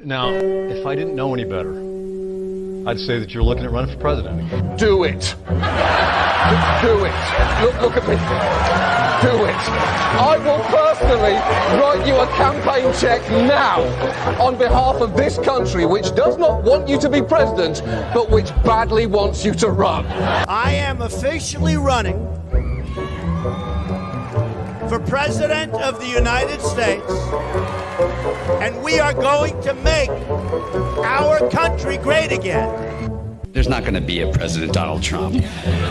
Now, if I didn't know any better, I'd say that you're looking at running for president again. Do it. Do it. Look at me. Do it. I will personally write you a campaign check now on behalf of this country, which does not want you to be president, but which badly wants you to run. I am officially running for President of the United States, and we are going to make our country great again. There's not going to be a President Donald Trump.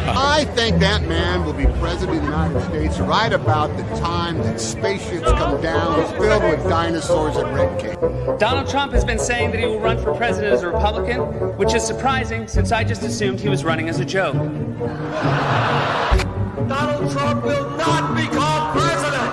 I think that man will be president of the United States right about the time that spaceships come down filled with dinosaurs and red cake. Donald Trump has been saying that he will run for president as a Republican, which is surprising since I just assumed he was running as a joke. Donald Trump will not become president.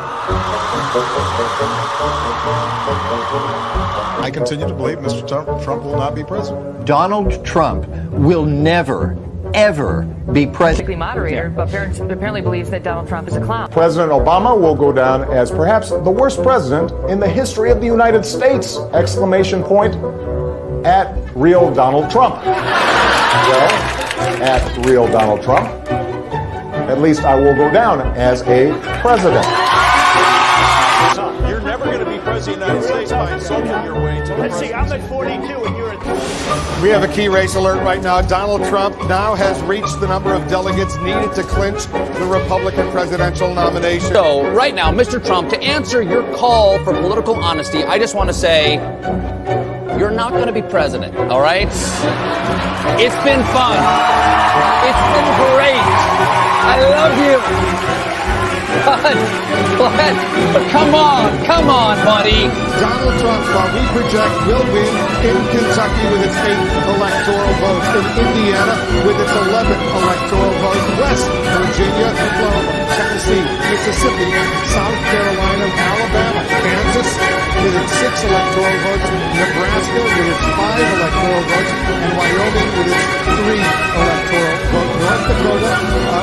I continue to believe Mr. Trump will not be president. Donald Trump will never, ever be president. Moderator, but apparently believes that Donald Trump is a clown. President Obama will go down as perhaps the worst president in the history of the United States! Exclamation point at real Donald Trump. Well, at real Donald Trump, at least I will go down as a president. You're never going to be president of the United States by insulting your way to Let's see, I'm at 42 and you're at 20. We have a key race alert right now. Donald Trump now has reached the number of delegates needed to clinch the Republican presidential nomination. So right now, Mr. Trump, to answer your call for political honesty, I just want to say you're not going to be president, all right? It's been fun. It's been great. I love you. But come on, buddy. Donald Trump, while we project, will win in Kentucky with its 8 electoral votes, in Indiana with its 11 electoral votes, West Virginia, Oklahoma, Tennessee, Mississippi, South Carolina, Alabama, Kansas with its 6 electoral votes, Nebraska with its 5 electoral votes, and Wyoming with its 3 electoral votes, North Dakota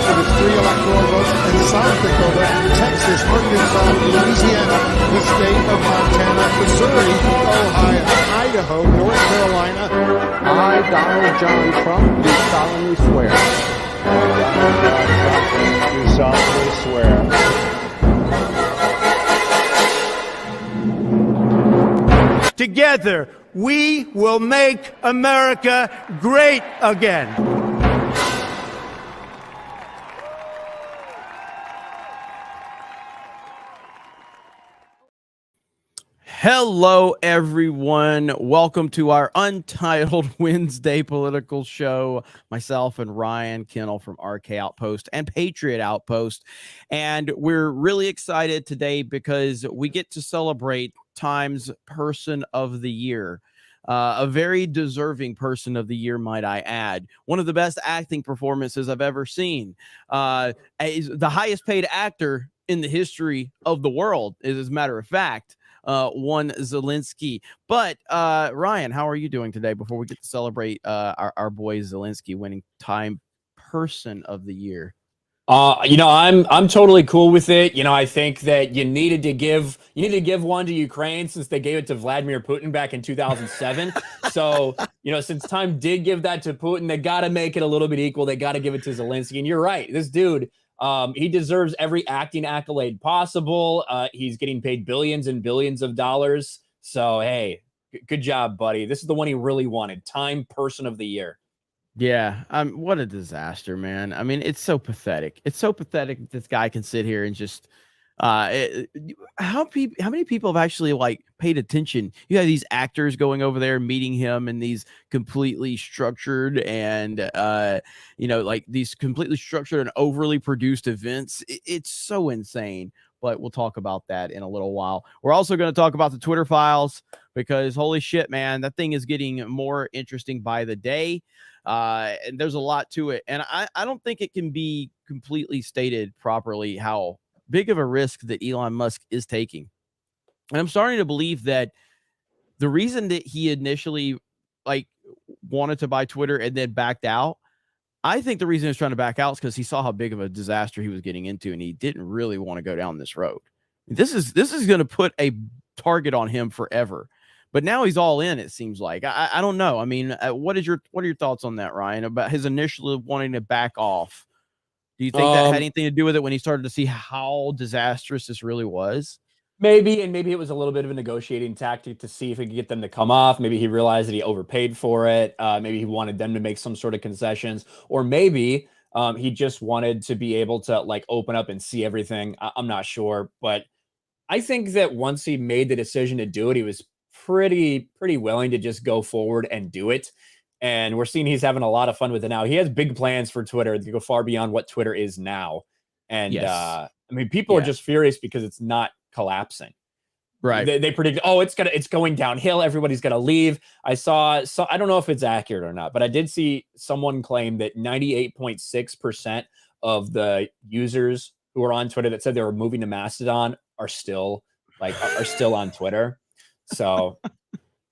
with its 3 electoral votes, and South Dakota, Texas, Arkansas, Louisiana, the state of Montana, Missouri, Ohio, Idaho, North Carolina. I, Donald John Trump, do solemnly swear. Do solemnly swear. Together, we will make America great again. Hello, everyone. Welcome to our Untitled Wednesday political show. Myself and Ryan Kennel from RK Outpost and Patriot Outpost. And we're really excited today because we get to celebrate Time's Person of the Year. A very deserving person of the year, might I add. One of the best acting performances I've ever seen. Is the highest paid actor in the history of the world, as a matter of fact. One Zelensky. But Ryan, how are you doing today before we get to celebrate our boy Zelensky winning Time Person of the Year? I'm totally cool with it. I think that you needed to give one to Ukraine since they gave it to Vladimir Putin back in 2007. So, since Time did give that to Putin, they got to make it a little bit equal. They got to give it to Zelensky. And you're right. This dude, he deserves every acting accolade possible. He's getting paid billions and billions of dollars. So, hey, good job, buddy. This is the one he really wanted. Time Person of the Year. Yeah, what a disaster, man. I mean, it's so pathetic. It's so pathetic that this guy can sit here and just how many people have actually paid attention? You have these actors going over there meeting him in these completely structured and these completely structured and overly produced events. It's so insane. But we'll talk about that in a little while. We're also going to talk about the Twitter files because holy shit, man, that thing is getting more interesting by the day. And there's a lot to it. And I don't think it can be completely stated properly how big of a risk that Elon Musk is taking. And I'm starting to believe that the reason that he initially wanted to buy Twitter and then backed out, I think the reason he's trying to back out is because he saw how big of a disaster he was getting into, and he didn't really want to go down this road. This is going to put a target on him forever, But now he's all in. It seems like I don't know. I mean, what are your thoughts on that, Ryan? About his initially wanting to back off? Do you think that had anything to do with it when he started to see how disastrous this really was? Maybe, and maybe it was a little bit of a negotiating tactic to see if he could get them to come off. Maybe he realized that he overpaid for it. Maybe he wanted them to make some sort of concessions, or maybe he just wanted to be able to like open up and see everything. I'm not sure, but I think that once he made the decision to do it, he was pretty willing to just go forward and do it. And we're seeing he's having a lot of fun with it now. He has big plans for Twitter to go far beyond what Twitter is now. And Yes. I mean, people are just furious because it's not collapsing. Right. They predict, oh, it's going downhill. Everybody's gonna leave. I saw, so I don't know if it's accurate or not, but I did see someone claim that 98.6% of the users who are on Twitter that said they were moving to Mastodon are still on Twitter. So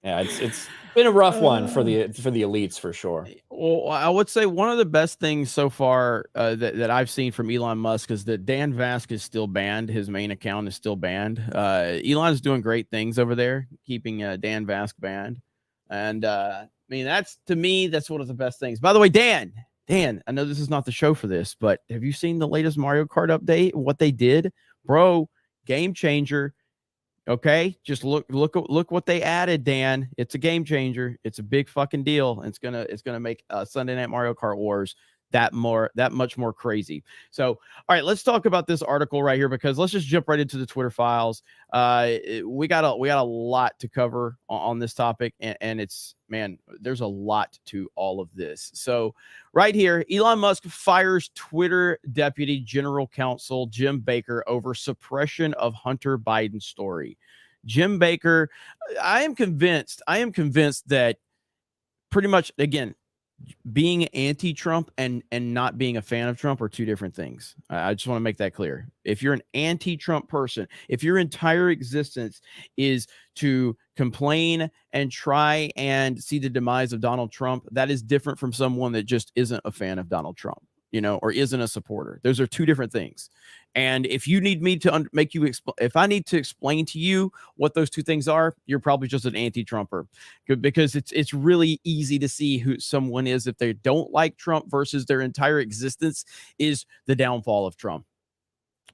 yeah, it's been a rough one for the elites for sure. Well, I would say one of the best things so far that I've seen from Elon Musk is that Dan Vask is still banned. His main account is still banned. Elon's doing great things over there, keeping Dan Vask banned. And I mean, that's one of the best things. By the way, Dan, I know this is not the show for this, but have you seen the latest Mario Kart update? What they did, bro, game changer. Okay, just look what they added, Dan. It's a game changer. It's a big fucking deal. And it's gonna make Sunday Night Mario Kart Wars that much more crazy. So, all right, let's talk about this article right here, because let's just jump right into the Twitter files. We got a lot to cover on this topic, and it's, man, there's a lot to all of this. So right here, Elon Musk fires Twitter Deputy General Counsel Jim Baker over suppression of Hunter Biden story. Jim Baker, I am convinced that pretty much, again, being anti-Trump and not being a fan of Trump are two different things. I just want to make that clear. If you're an anti-Trump person, if your entire existence is to complain and try and see the demise of Donald Trump, that is different from someone that just isn't a fan of Donald Trump, or isn't a supporter. Those are two different things. And if you need me to if I need to explain to you what those two things are, you're probably just an anti-Trumper, because it's really easy to see who someone is if they don't like Trump versus their entire existence is the downfall of Trump.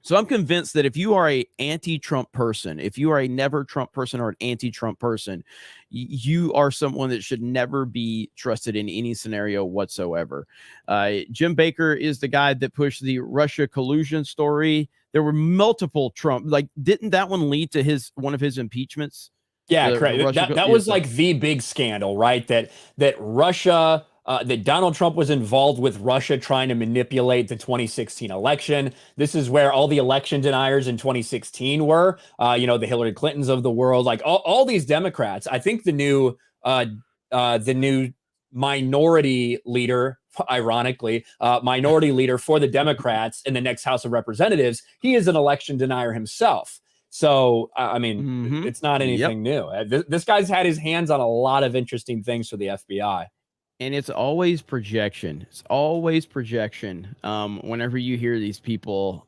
So I'm convinced that if you are a anti-Trump person, if you are a never Trump person or an anti-Trump person, you are someone that should never be trusted in any scenario whatsoever. Jim Baker is the guy that pushed the Russia collusion story. There were multiple Trump, didn't that one lead to one of his impeachments? Yeah, correct. That was like the big scandal, right? That Russia, that Donald Trump was involved with Russia trying to manipulate the 2016 election. This is where all the election deniers in 2016 were, the Hillary Clintons of the world, like all these Democrats. I think the new minority leader, ironically, minority leader for the Democrats in the next House of Representatives, he is an election denier himself. So, I mean, it's not anything new. This guy's had his hands on a lot of interesting things for the FBI. And it's always projection. It's always projection. Whenever you hear these people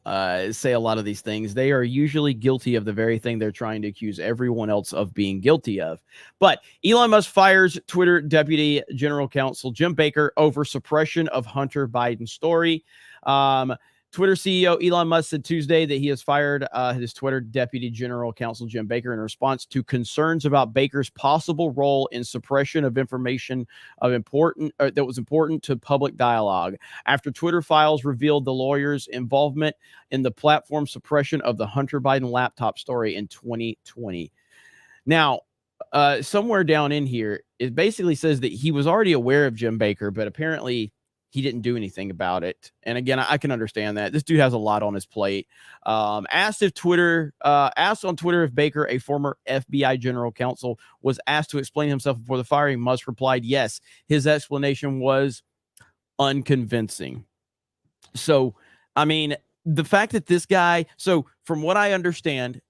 say a lot of these things, they are usually guilty of the very thing they're trying to accuse everyone else of being guilty of. But Elon Musk fires Twitter Deputy General Counsel Jim Baker over suppression of Hunter Biden story. Twitter CEO Elon Musk said Tuesday that he has fired his Twitter Deputy General Counsel Jim Baker in response to concerns about Baker's possible role in suppression of information that was important to public dialogue after Twitter files revealed the lawyer's involvement in the platform suppression of the Hunter Biden laptop story in 2020. Now, somewhere down in here, it basically says that he was already aware of Jim Baker, but apparently he didn't do anything about it. And again, I can understand that. This dude has a lot on his plate. Asked on Twitter if Baker, a former FBI general counsel, was asked to explain himself before the firing, Musk replied, yes. His explanation was unconvincing. So, I mean, the fact that this guy, so from what I understand,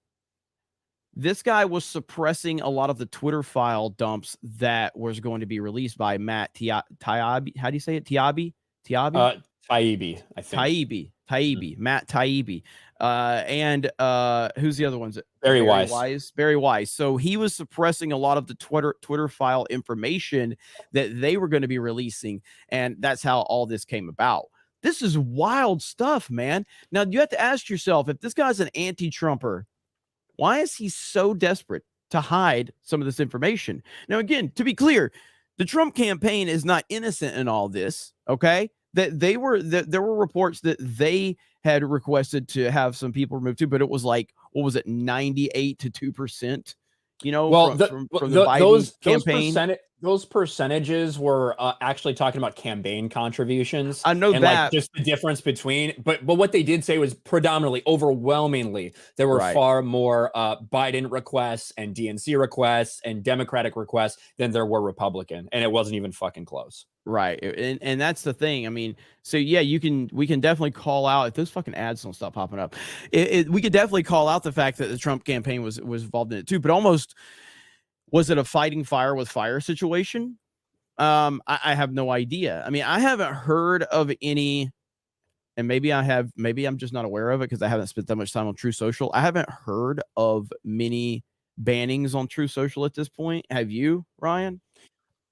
this guy was suppressing a lot of the Twitter file dumps that was going to be released by Matt Taibbi. How do you say it? Taibbi? Taibbi, I think. Matt Taibbi, and who's the other ones? Very Wise. Very Wise. So he was suppressing a lot of the Twitter file information that they were going to be releasing, and that's how all this came about. This is wild stuff, man. Now you have to ask yourself, if this guy's an anti-Trumper, why is he so desperate to hide some of this information? Now, again, to be clear, the Trump campaign is not innocent in all this. Okay, that there were reports that they had requested to have some people removed too, but it was like, what was it, 98 to 2%? You know, well, from the Biden campaign. Those percentages were actually talking about campaign contributions. I know and that. Like just the difference between, but what they did say was predominantly, overwhelmingly, there were far more Biden requests and DNC requests and Democratic requests than there were Republican, and it wasn't even fucking close. Right, and that's the thing. I mean, so yeah, we can definitely call out, if those fucking ads don't stop popping up, we could definitely call out the fact that the Trump campaign was involved in it too. But almost, was it a fighting fire with fire situation? I have no idea. I mean, I haven't heard of any, and maybe I'm just not aware of it because I haven't spent that much time on True Social. I haven't heard of many bannings on True Social at this point. Have you, Ryan?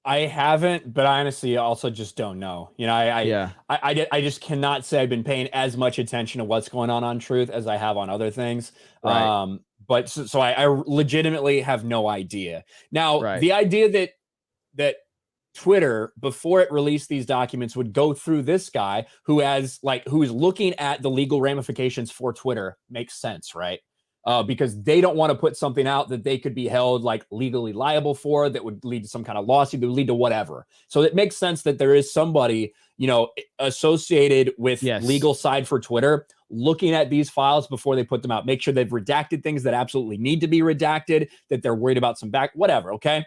I haven't, but I honestly also just don't know. You know, I just cannot say I've been paying as much attention to what's going on Truth as I have on other things. Right. But so I legitimately have no idea. Now, the idea that Twitter, before it released these documents, would go through this guy who is looking at the legal ramifications for Twitter makes sense, right? Because they don't want to put something out that they could be held like legally liable for, that would lead to some kind of lawsuit, that would lead to whatever. So it makes sense that there is somebody, you know, associated with legal side for Twitter looking at these files before they put them out. Make sure they've redacted things that absolutely need to be redacted, that they're worried about some whatever. Okay.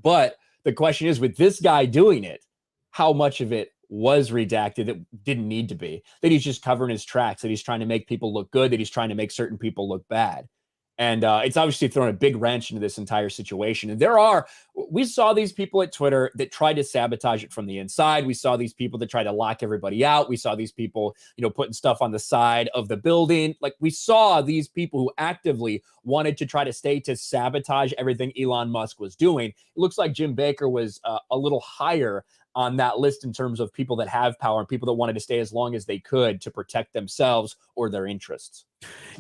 But the question is, with this guy doing it, how much of it was redacted that didn't need to be, that he's just covering his tracks, that he's trying to make people look good, that he's trying to make certain people look bad. And it's obviously thrown a big wrench into this entire situation. And we saw these people at Twitter that tried to sabotage it from the inside. We saw these people that tried to lock everybody out. We saw these people, you know, putting stuff on the side of the building. Like, we saw these people who actively wanted to try to sabotage everything Elon Musk was doing. It looks like Jim Baker was a little higher on that list in terms of people that have power and people that wanted to stay as long as they could to protect themselves or their interests.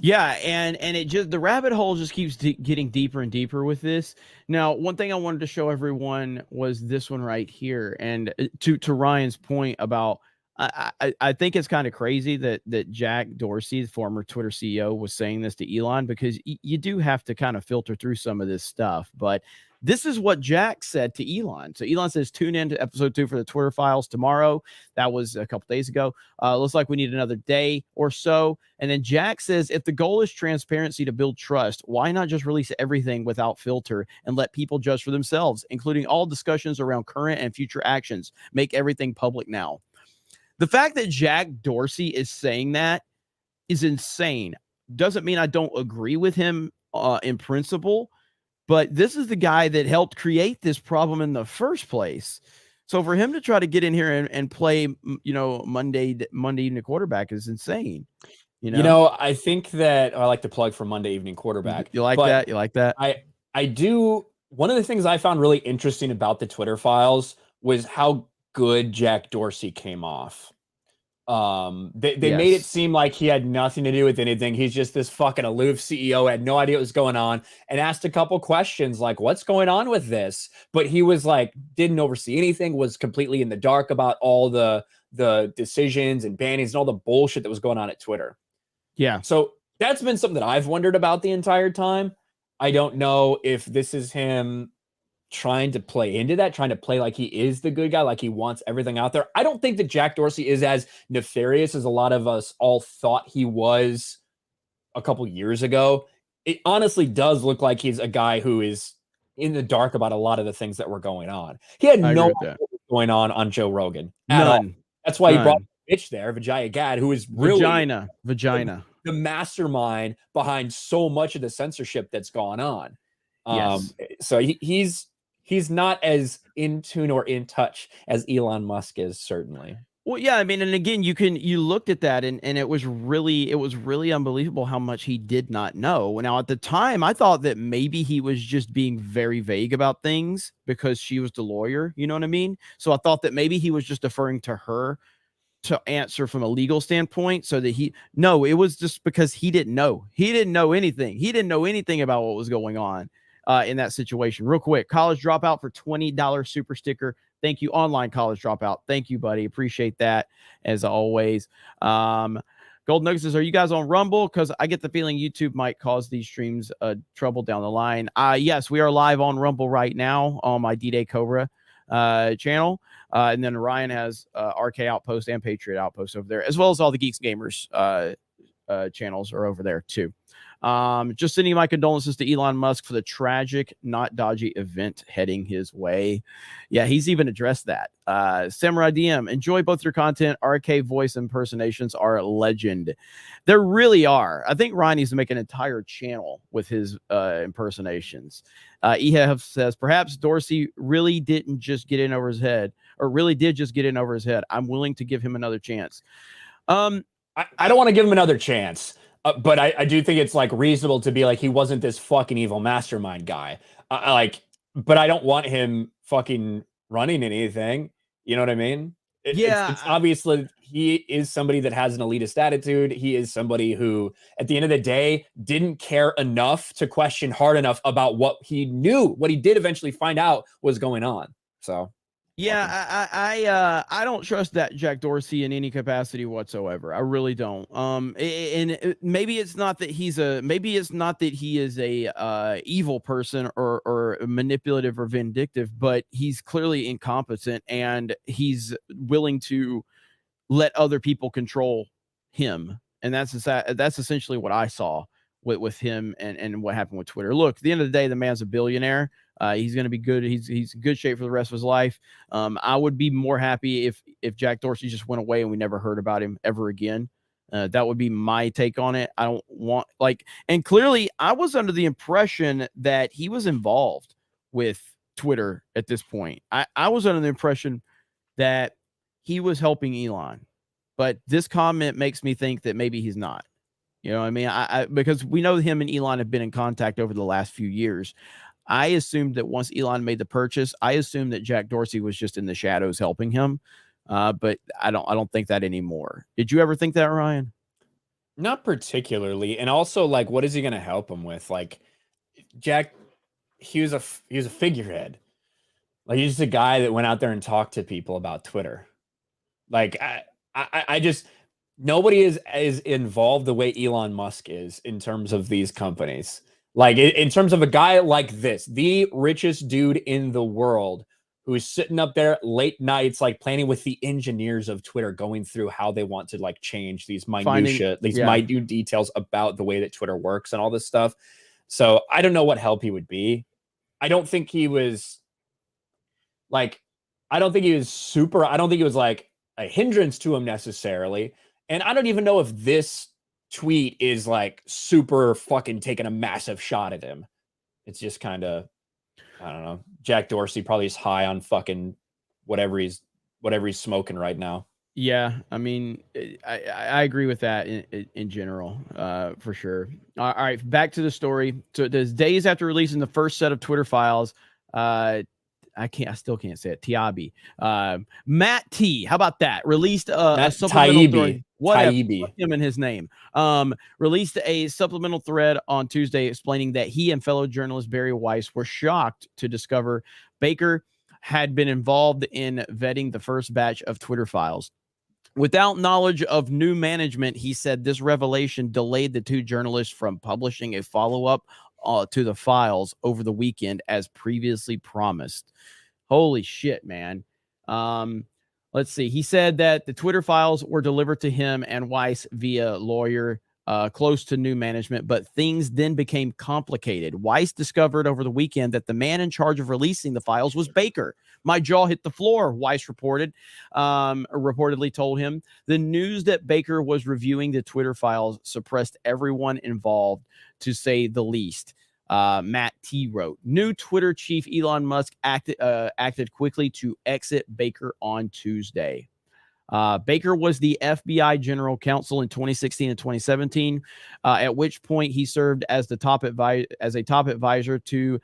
Yeah, and it just, the rabbit hole just keeps getting deeper and deeper with this. Now, one thing I wanted to show everyone was this one right here. And to Ryan's point about, I think it's kind of crazy that Jack Dorsey, the former Twitter CEO, was saying this to Elon, because you do have to kind of filter through some of this stuff. But this is what Jack said to Elon. So Elon says, tune in to episode 2 for the Twitter files tomorrow. That was a couple days ago. Looks like we need another day or so. And then Jack says, if the goal is transparency to build trust, why not just release everything without filter and let people judge for themselves, including all discussions around current and future actions? Make everything public now. The fact that Jack Dorsey is saying that is insane. Doesn't mean I don't agree with him in principle, but this is the guy that helped create this problem in the first place. So for him to try to get in here and play, you know, Monday evening quarterback is insane. You know, I think that I like to plug for Monday evening quarterback. You like that? You like that? I do. One of the things I found really interesting about the Twitter files was how good Jack Dorsey came off. They made it seem like he had nothing to do with anything. He's just this fucking aloof CEO, had no idea what was going on, and asked a couple questions like, what's going on with this? But he was like, didn't oversee anything, was completely in the dark about all the decisions and bannings and all the bullshit that was going on at Twitter. Yeah. So that's been something that I've wondered about the entire time. I don't know if this is him trying to play into that, trying to play like he is the good guy, like he wants everything out there. I don't think that Jack Dorsey is as nefarious as a lot of us all thought he was a couple years ago. It honestly does look like he's a guy who is in the dark about a lot of the things that were going on. He had no idea what was going on Joe Rogan. None. That's why he brought the bitch there, Vijaya Gad, who is really vagina, the mastermind behind so much of the censorship that's gone on. So he's not as in tune or in touch as Elon Musk is, certainly. Well, yeah, I mean, and again, you looked at that and it was really unbelievable how much he did not know. Now, at the time, I thought that maybe he was just being very vague about things because she was the lawyer, you know what I mean? So I thought that maybe he was just deferring to her to answer from a legal standpoint so that no, it was just because he didn't know. He didn't know anything. He didn't know anything about what was going on in that situation. Real quick, college dropout for $20 super sticker. Thank you, online college dropout. Thank you, buddy. Appreciate that as always. Gold Nuggets says, are you guys on Rumble? Because I get the feeling YouTube might cause these streams trouble down the line. Yes, we are live on Rumble right now on my D-Day Cobra channel. And then Ryan has RK Outpost and Patriot Outpost over there, as well as all the Geeks Gamers channels are over there too. Just sending my condolences to Elon Musk for the tragic, not dodgy event heading his way. Yeah, he's even addressed that. Samurai DM, enjoy both your content. RK voice impersonations are a legend. There really are. I think Ryan needs to make an entire channel with his impersonations. Ehef says, perhaps Dorsey really didn't just get in over his head, or really did just get in over his head. I'm willing to give him another chance. I don't want to give him another chance. But I do think it's like reasonable to be like, he wasn't this fucking evil mastermind guy. But I don't want him fucking running anything. You know what I mean? It's obviously he is somebody that has an elitist attitude. He is somebody who, at the end of the day, didn't care enough to question hard enough about what he knew, what he did eventually find out was going on. So. Yeah, I don't trust that Jack Dorsey in any capacity whatsoever. I really don't. And maybe it's not that he is a evil person or manipulative or vindictive, but he's clearly incompetent and he's willing to let other people control him. And that's essentially what I saw with him and what happened with Twitter. Look, at the end of the day, the man's a billionaire. He's going to be good. He's in good shape for the rest of his life. I would be more happy if Jack Dorsey just went away and we never heard about him ever again. That would be my take on it. I don't want and clearly I was under the impression that he was involved with Twitter at this point. I was under the impression that he was helping Elon, but this comment makes me think that maybe he's not. You know what I mean? I because we know him and Elon have been in contact over the last few years. I assumed that once Elon made the purchase, I assumed that Jack Dorsey was just in the shadows helping him. But I don't think that anymore. Did you ever think that, Ryan? Not particularly. And also, like, what is he going to help him with? Like, Jack, he was a figurehead. Like, he's just a guy that went out there and talked to people about Twitter. Like, I just, nobody is as involved the way Elon Musk is in terms of these companies. Like, in terms of a guy like this, the richest dude in the world, who is sitting up there late nights, like planning with the engineers of Twitter, going through how they want to like change these minute details about the way that Twitter works and all this stuff. So I don't know what help he would be. I don't think he was like a hindrance to him necessarily. And I don't even know if this tweet is like super fucking taking a massive shot at him. It's just kind of, I don't know. Jack Dorsey probably is high on fucking whatever he's smoking right now. Yeah, I mean, I agree with that in general, for sure. All right, back to the story. So there's days after releasing the first set of Twitter files, I still can't say it. Tiabi. Matt T. How about that? Released a supplemental thread. Whatever. Put him in his name. Released a supplemental thread on Tuesday explaining that he and fellow journalist Barry Weiss were shocked to discover Baker had been involved in vetting the first batch of Twitter files. Without knowledge of new management, he said this revelation delayed the two journalists from publishing a follow-up to the files over the weekend as previously promised. Holy shit, man. Let's see. He said that the Twitter files were delivered to him and Weiss via lawyer close to new management, but things then became complicated. Weiss discovered over the weekend that the man in charge of releasing the files was Baker. My jaw hit the floor, Weiss reportedly told him. The news that Baker was reviewing the Twitter files suppressed everyone involved, to say the least. Matt T wrote, new Twitter chief Elon Musk acted quickly to exit Baker on Tuesday. Baker was the FBI general counsel in 2016 and 2017, at which point he served as a top advisor to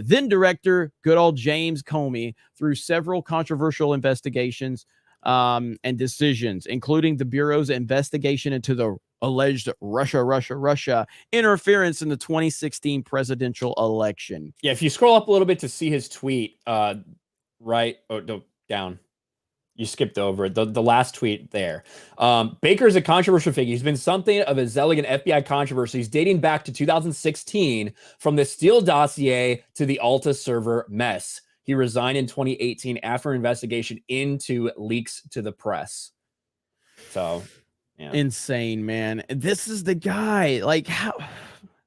then director good old James Comey through several controversial investigations and decisions, including the Bureau's investigation into the alleged Russia interference in the 2016 presidential election. Yeah, if you scroll up a little bit to see his tweet, right, no, down. You skipped over it. The last tweet there. Baker is a controversial figure. He's been something of a zealot in FBI controversies dating back to 2016, from the Steele dossier to the Alta server mess. He resigned in 2018 after an investigation into leaks to the press. So, yeah. Insane, man. This is the guy. Like, how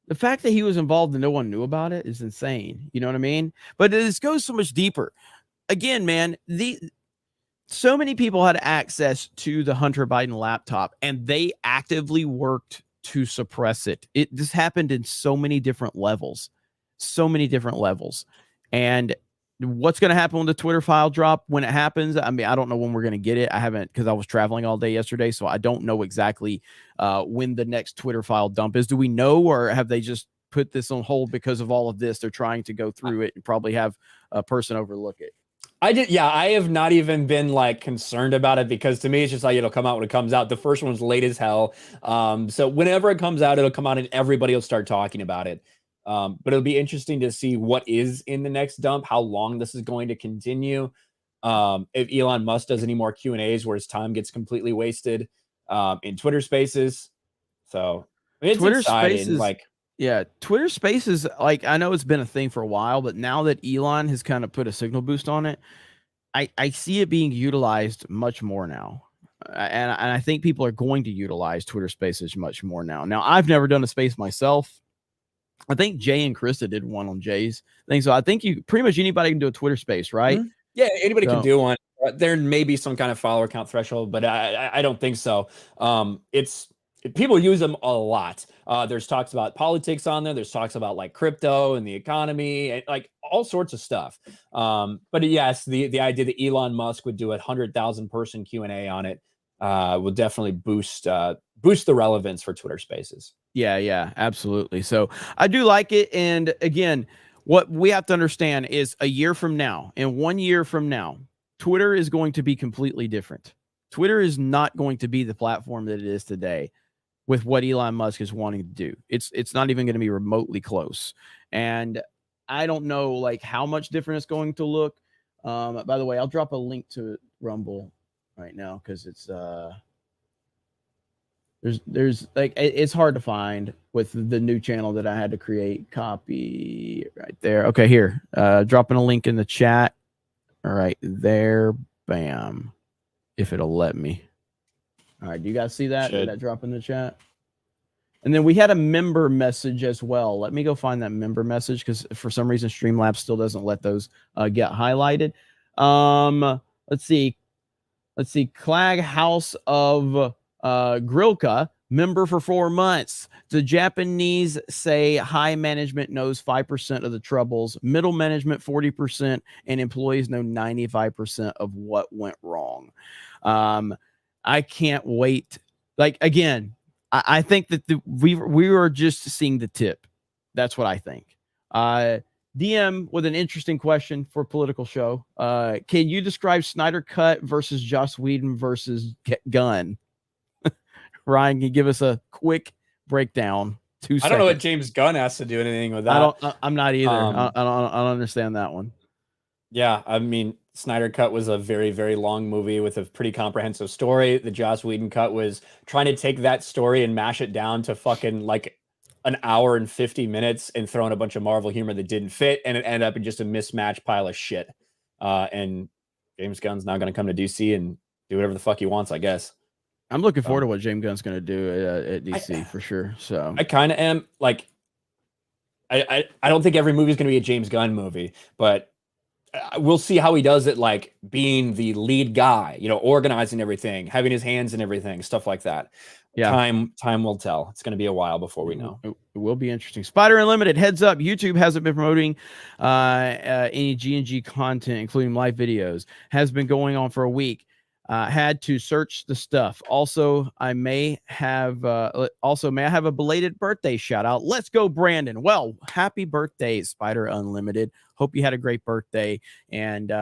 the fact that he was involved and no one knew about it is insane. You know what I mean? But this goes so much deeper. Again, man, so many people had access to the Hunter Biden laptop, and they actively worked to suppress it. This happened in so many different levels. And what's going to happen when the Twitter file drop when it happens? I mean, I don't know when we're going to get it. I haven't, because I was traveling all day yesterday, so I don't know exactly when the next Twitter file dump is. Do we know, or have they just put this on hold because of all of this? They're trying to go through it and probably have a person overlook it. I have not even been like concerned about it, because to me it's just like it'll come out when it comes out. The first one's late as hell. So whenever it comes out, it'll come out and everybody will start talking about it. But it'll be interesting to see what is in the next dump, how long this is going to continue. If Elon Musk does any more Q&As where his time gets completely wasted in Twitter Spaces. So it's Twitter exciting. Spaces, yeah, Twitter Spaces, like, I know it's been a thing for a while, but now that Elon has kind of put a signal boost on it, I see it being utilized much more now. And I think people are going to utilize Twitter Spaces much more now. Now, I've never done a space myself. I think Jay and Krista did one on Jay's thing. So I think pretty much anybody can do a Twitter Space, right? Mm-hmm. Yeah, anybody can do one. There may be some kind of follower count threshold, but I don't think so. People use them a lot. There's talks about politics on there. There's talks about like crypto and the economy and like all sorts of stuff. But yes, the idea that Elon Musk would do a 100,000 person Q&A on it will definitely boost the relevance for Twitter Spaces. Yeah, absolutely. So I do like it. And again, what we have to understand is a year from now and 1 year from now, Twitter is going to be completely different. Twitter is not going to be the platform that it is today with what Elon Musk is wanting to do. It's not even going to be remotely close. And I don't know like how much different it's going to look. By the way, I'll drop a link to Rumble right now, because it's there's like it's hard to find with the new channel that I had to create. Copy right there. Okay, here. Dropping a link in the chat. All right, there. Bam. If it'll let me. All right, do you guys see that? Did that drop in the chat? And then we had a member message as well. Let me go find that member message, because for some reason Streamlabs still doesn't let those get highlighted. Let's see. Clag House of Grilka, member for 4 months. The Japanese say high management knows 5% of the troubles, middle management 40%, and employees know 95% of what went wrong. I can't wait. Like, again, I think that we were just seeing the tip. That's what I think. DM with an interesting question for Political Show. Can you describe Snyder Cut versus Joss Whedon versus Gunn? Ryan, can you give us a quick breakdown? 2 seconds. I don't know what James Gunn has to do anything with that. I'm not either. I don't understand that one. Yeah, I mean, Snyder Cut was a very, very long movie with a pretty comprehensive story. The Joss Whedon cut was trying to take that story and mash it down to fucking like an hour and 50 minutes and throw in a bunch of Marvel humor that didn't fit, and it ended up in just a mismatched pile of shit. And James Gunn's now going to come to DC and do whatever the fuck he wants, I guess. I'm looking forward to what James Gunn's going to do at DC for sure. So I kind of am. Like, I don't think every movie is going to be a James Gunn movie, but we'll see how he does it, like being the lead guy, you know, organizing everything, having his hands in everything, stuff like that. Yeah. Time will tell. It's going to be a while before we know. It will be interesting. Spider Unlimited, heads up. YouTube hasn't been promoting any G&G content, including live videos. Has been going on for a week. Had to search the stuff. Also, may I have a belated birthday shout out. Let's go, Brandon. Well, happy birthday, Spider Unlimited. Hope you had a great birthday. And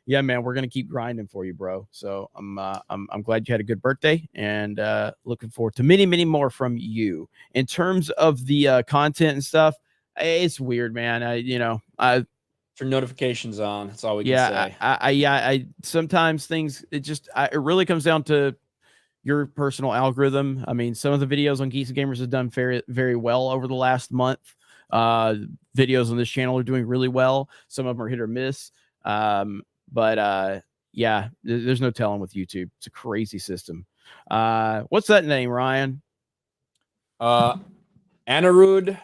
yeah, man, we're gonna keep grinding for you, bro. So I'm glad you had a good birthday, and looking forward to many, many more from you. In terms of the content and stuff, it's weird, man. Turn notifications on. That's all we can say. I sometimes things it really comes down to your personal algorithm. I mean, some of the videos on Geeks and Gamers have done very, very well over the last month. Videos on this channel are doing really well. Some of them are hit or miss. But yeah, there's no telling with YouTube. It's a crazy system. What's that name, Ryan? Anirudh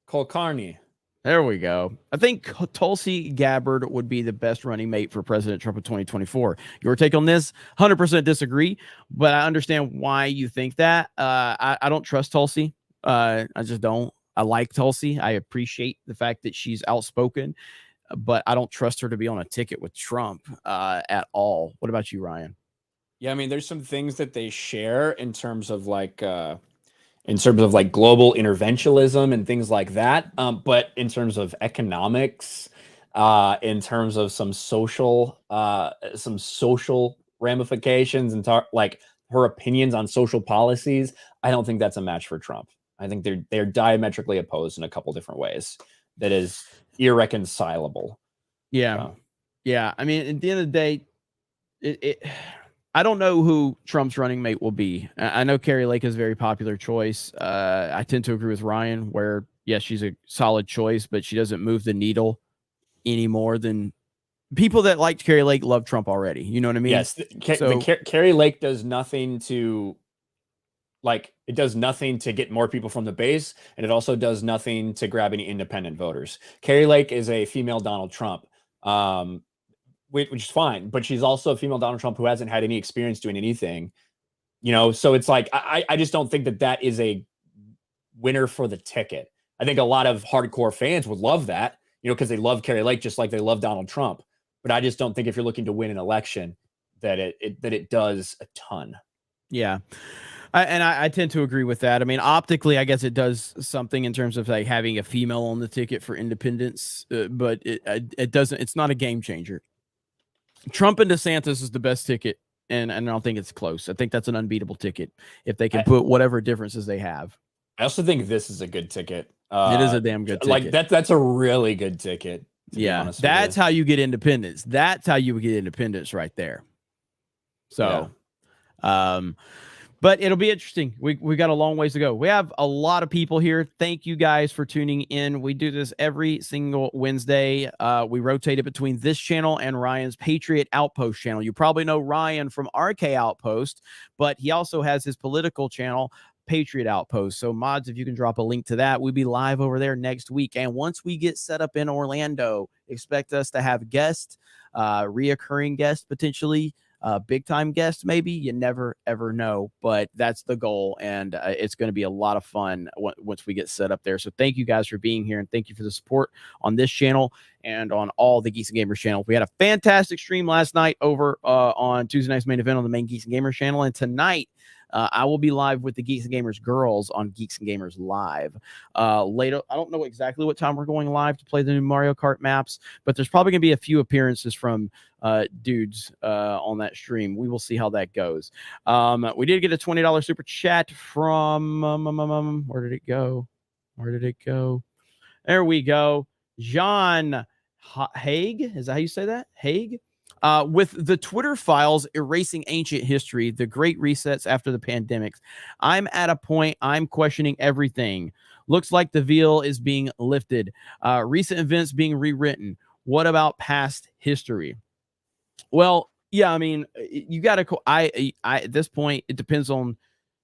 Kulkarni. There we go. I think Tulsi Gabbard would be the best running mate for President Trump in 2024. Your take on this? 100% disagree, but I understand why you think that. I don't trust Tulsi. I just don't. I like Tulsi. I appreciate the fact that she's outspoken, but I don't trust her to be on a ticket with Trump at all. What about you, Ryan? Yeah, I mean, there's some things that they share in terms of like global interventionism and things like that. But in terms of economics, in terms of some social ramifications and like her opinions on social policies, I don't think that's a match for Trump. I think they're diametrically opposed in a couple different ways. That is irreconcilable. Yeah. Yeah. I mean, at the end of the day, I don't know who Trump's running mate will be. I know Carrie Lake is a very popular choice. I tend to agree with Ryan where, yes, she's a solid choice, but she doesn't move the needle any more than people that liked Carrie Lake love Trump already. You know what I mean? Yes. Carrie Lake does nothing to it does nothing to get more people from the base, and it also does nothing to grab any independent voters. Carrie Lake is a female Donald Trump. Which is fine, but she's also a female Donald Trump who hasn't had any experience doing anything, so it's like, I just don't think that is a winner for the ticket. I think a lot of hardcore fans would love that, because they love Carrie Lake just like they love Donald Trump. But I just don't think if you're looking to win an election that it does a ton. Yeah. I tend to agree with that. I mean, optically, I guess it does something in terms of like having a female on the ticket for independence, but it doesn't. It's not a game changer. Trump and DeSantis is the best ticket, and I don't think it's close. I think that's an unbeatable ticket if they can put whatever differences they have. I also think this is a good ticket. It is a damn good ticket. Like that's a really good ticket. Yeah, that's how you get independence. That's how you would get independence right there. So, but it'll be interesting. We got a long ways to go. We have a lot of people here. Thank you guys for tuning in. We do this every single Wednesday. We rotate it between this channel and Ryan's Patriot Outpost channel. You probably know Ryan from RK Outpost, but he also has his political channel, Patriot Outpost. So mods, if you can drop a link to that, we'll be live over there next week. And once we get set up in Orlando, expect us to have guests, reoccurring guests potentially, big time guest, maybe. You never ever know, but that's the goal, and it's going to be a lot of fun once we get set up there. So thank you guys for being here, and thank you for the support on this channel and on all the Geeks and Gamers channel. We had a fantastic stream last night over on Tuesday night's main event on the main Geeks and Gamers channel, and tonight I will be live with the Geeks and Gamers girls on Geeks and Gamers Live. Later, I don't know exactly what time we're going live to play the new Mario Kart maps, but there's probably going to be a few appearances from dudes on that stream. We will see how that goes. We did get a $20 super chat from where did it go? Where did it go? There we go. John Haig. Is that how you say that? Haig? With the Twitter files erasing ancient history, the great resets after the pandemics, I'm at a point I'm questioning everything. Looks like the veil is being lifted. Recent events being rewritten. What about past history? Well, yeah, I mean, you got to, I at this point, it depends on,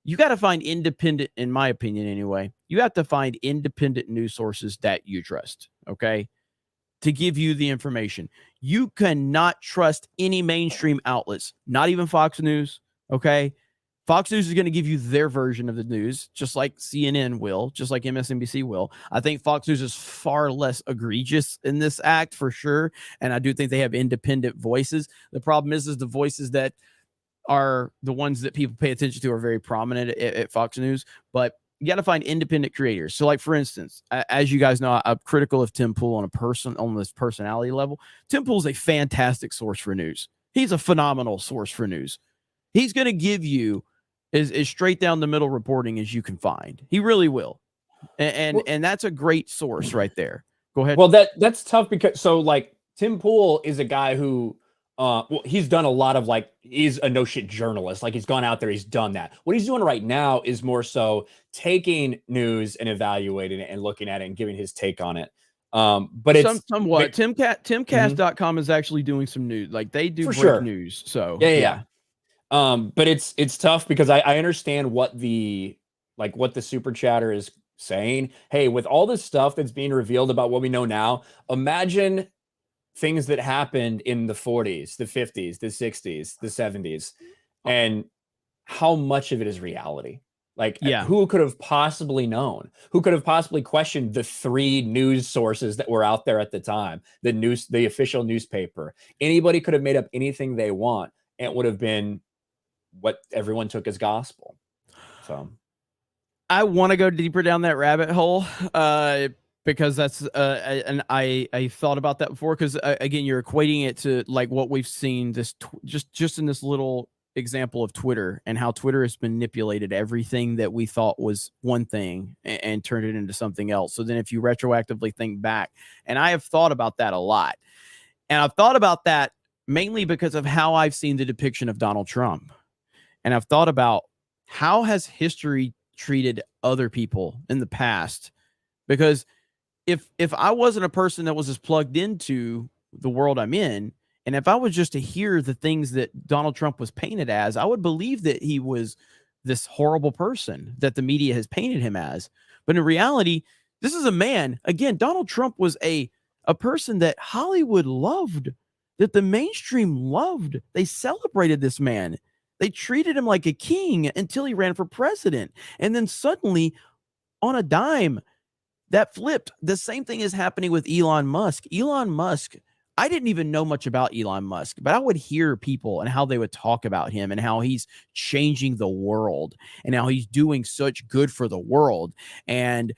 you got to find independent, in my opinion anyway, you have to find independent news sources that you trust, okay, to give you the information. You cannot trust any mainstream outlets, not even Fox News, okay? Fox News is going to give you their version of the news, just like CNN will, just like MSNBC will. I think Fox News is far less egregious in this act for sure. And I do think they have independent voices. The problem is the voices that are the ones that people pay attention to are very prominent at Fox News, but you got to find independent creators. So like, for instance, as you guys know, I'm critical of Tim Pool on this personality level. Tim Pool is a fantastic source for news. He's a phenomenal source for news. He's going to give you as straight down the middle reporting as you can find. He really will. And that's a great source right there. Go ahead. Well, that's tough because like Tim Pool is a guy who he's done a lot of he's a no shit journalist. Like he's gone out there, he's done that. What he's doing right now is more so taking news and evaluating it and looking at it and giving his take on it. But it's somewhat timcast.com is actually doing some news. Like they do break news. So yeah. But it's tough because I understand what the super chatter is saying. Hey, with all this stuff that's being revealed about what we know now, imagine things that happened in the 40s, the 50s, the 60s, the 70s, and how much of it is reality. Who could have possibly known? Who could have possibly questioned the 3 news sources that were out there at the time? The official newspaper. Anybody could have made up anything they want, and it would have been what everyone took as gospel. So I want to go deeper down that rabbit hole because that's and I thought about that before because again, you're equating it to like what we've seen just in this little example of Twitter and how Twitter has manipulated everything that we thought was one thing and turned it into something else. So then if you retroactively think back, and I have thought about that a lot, and I've thought about that mainly because of how I've seen the depiction of Donald Trump. And I've thought about how has history treated other people in the past? Because if I wasn't a person that was as plugged into the world I'm in, and if I was just to hear the things that Donald Trump was painted as, I would believe that he was this horrible person that the media has painted him as. But in reality, this is a man. Again, Donald Trump was a person that Hollywood loved, that the mainstream loved. They celebrated this man. They treated him like a king until he ran for president. And then suddenly, on a dime, that flipped. The same thing is happening with Elon Musk. Elon Musk, I didn't even know much about Elon Musk, but I would hear people and how they would talk about him and how he's changing the world and how he's doing such good for the world. And,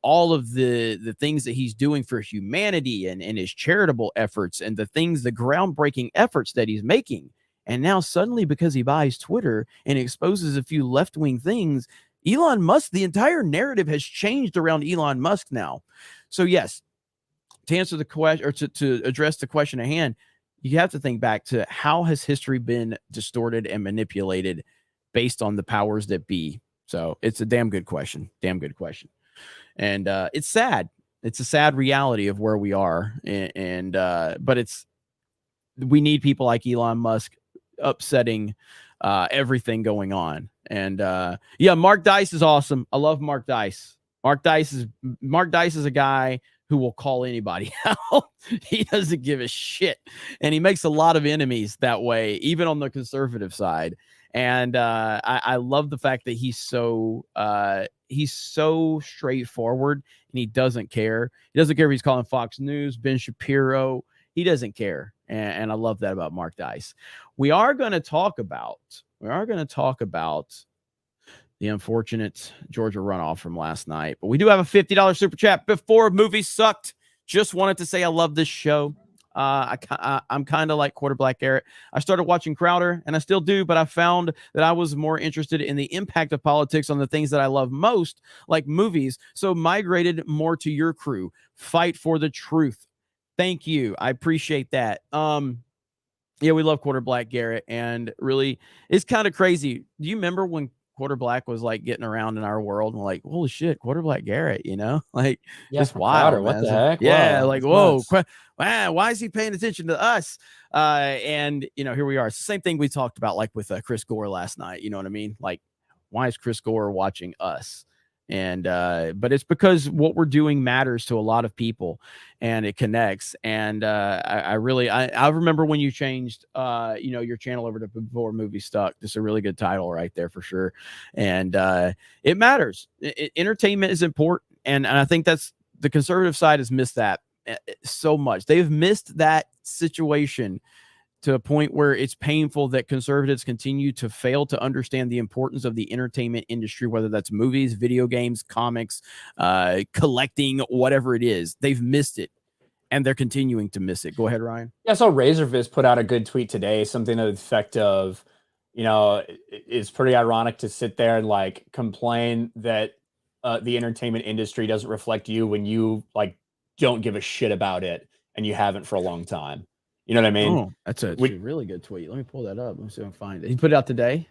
all of the things that he's doing for humanity and his charitable efforts and the groundbreaking efforts that he's making. And now suddenly, because he buys Twitter and exposes a few left-wing things, Elon Musk, the entire narrative has changed around Elon Musk now. So yes, to answer the question or to address the question at hand, you have to think back to how has history been distorted and manipulated based on the powers that be. So it's a damn good question. And it's sad. It's a sad reality of where we are. But we need people like Elon Musk upsetting everything going on. And Mark Dice is awesome. I love Mark Dice. Mark Dice is a guy who will call anybody out. He doesn't give a shit, and he makes a lot of enemies that way, even on the conservative side. And I love the fact that he's so straightforward, and he doesn't care. He doesn't care if he's calling Fox News, Ben Shapiro. He doesn't care, and I love that about Mark Dice. We are going to talk about the unfortunate Georgia runoff from last night, but we do have a $50 super chat before movies sucked. Just wanted to say I love this show. I'm kind of like Quarter Black Garrett. I started watching Crowder, and I still do, but I found that I was more interested in the impact of politics on the things that I love most, like movies. So migrated more to your crew. Fight for the truth. Thank you. I appreciate that. We love Quarter Black Garrett, and really, it's kind of crazy. Do you remember when Quarter Black was like getting around in our world? And we're like, holy shit, Quarter Black Garrett, just wild. Crowder, what the heck? Yeah, wow, whoa, why is he paying attention to us? And here we are. It's the same thing we talked about, like with Chris Gore last night. You know what I mean? Like, why is Chris Gore watching us? And but it's because what we're doing matters to a lot of people, and it connects. And I remember when you changed your channel over to Before Movie Stuck. This is a really good title right there for sure. And it matters. Entertainment is important, and I think that's the conservative side has missed that so much. They've missed that situation to a point where it's painful that conservatives continue to fail to understand the importance of the entertainment industry, whether that's movies, video games, comics, collecting, whatever it is. They've missed it, and they're continuing to miss it. Go ahead, Ryan. Yeah, so Razorfist put out a good tweet today, something to the effect of, it's pretty ironic to sit there and like complain that the entertainment industry doesn't reflect you when you like don't give a shit about it, and you haven't for a long time. You know what I mean? Oh, that's a really good tweet. Let me pull that up. Let me see if I can find it. He put it out today?